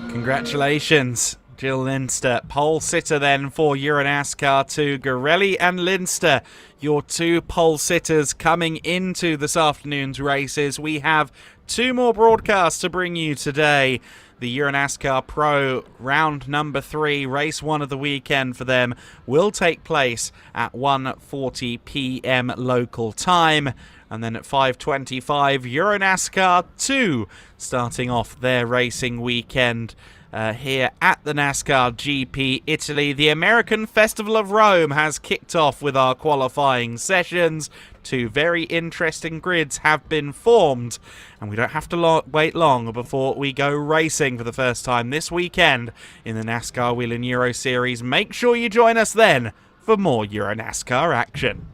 Congratulations, Jill Linster. Pole sitter then for EuroNASCAR 2. Gorelli and Linster, your 2 pole sitters coming into this afternoon's races. We have 2 more broadcasts to bring you today. The EuroNASCAR Pro round number 3, race 1 of the weekend for them, will take place at 1:40 p.m. local time. And then at 5:25, EuroNASCAR 2 starting off their racing weekend here at the NASCAR GP Italy. The American Festival of Rome has kicked off with our qualifying sessions. 2 very interesting grids have been formed, and we don't have to wait long before we go racing for the first time this weekend in the NASCAR Whelen Euro Series. Make sure you join us then for more EuroNASCAR action.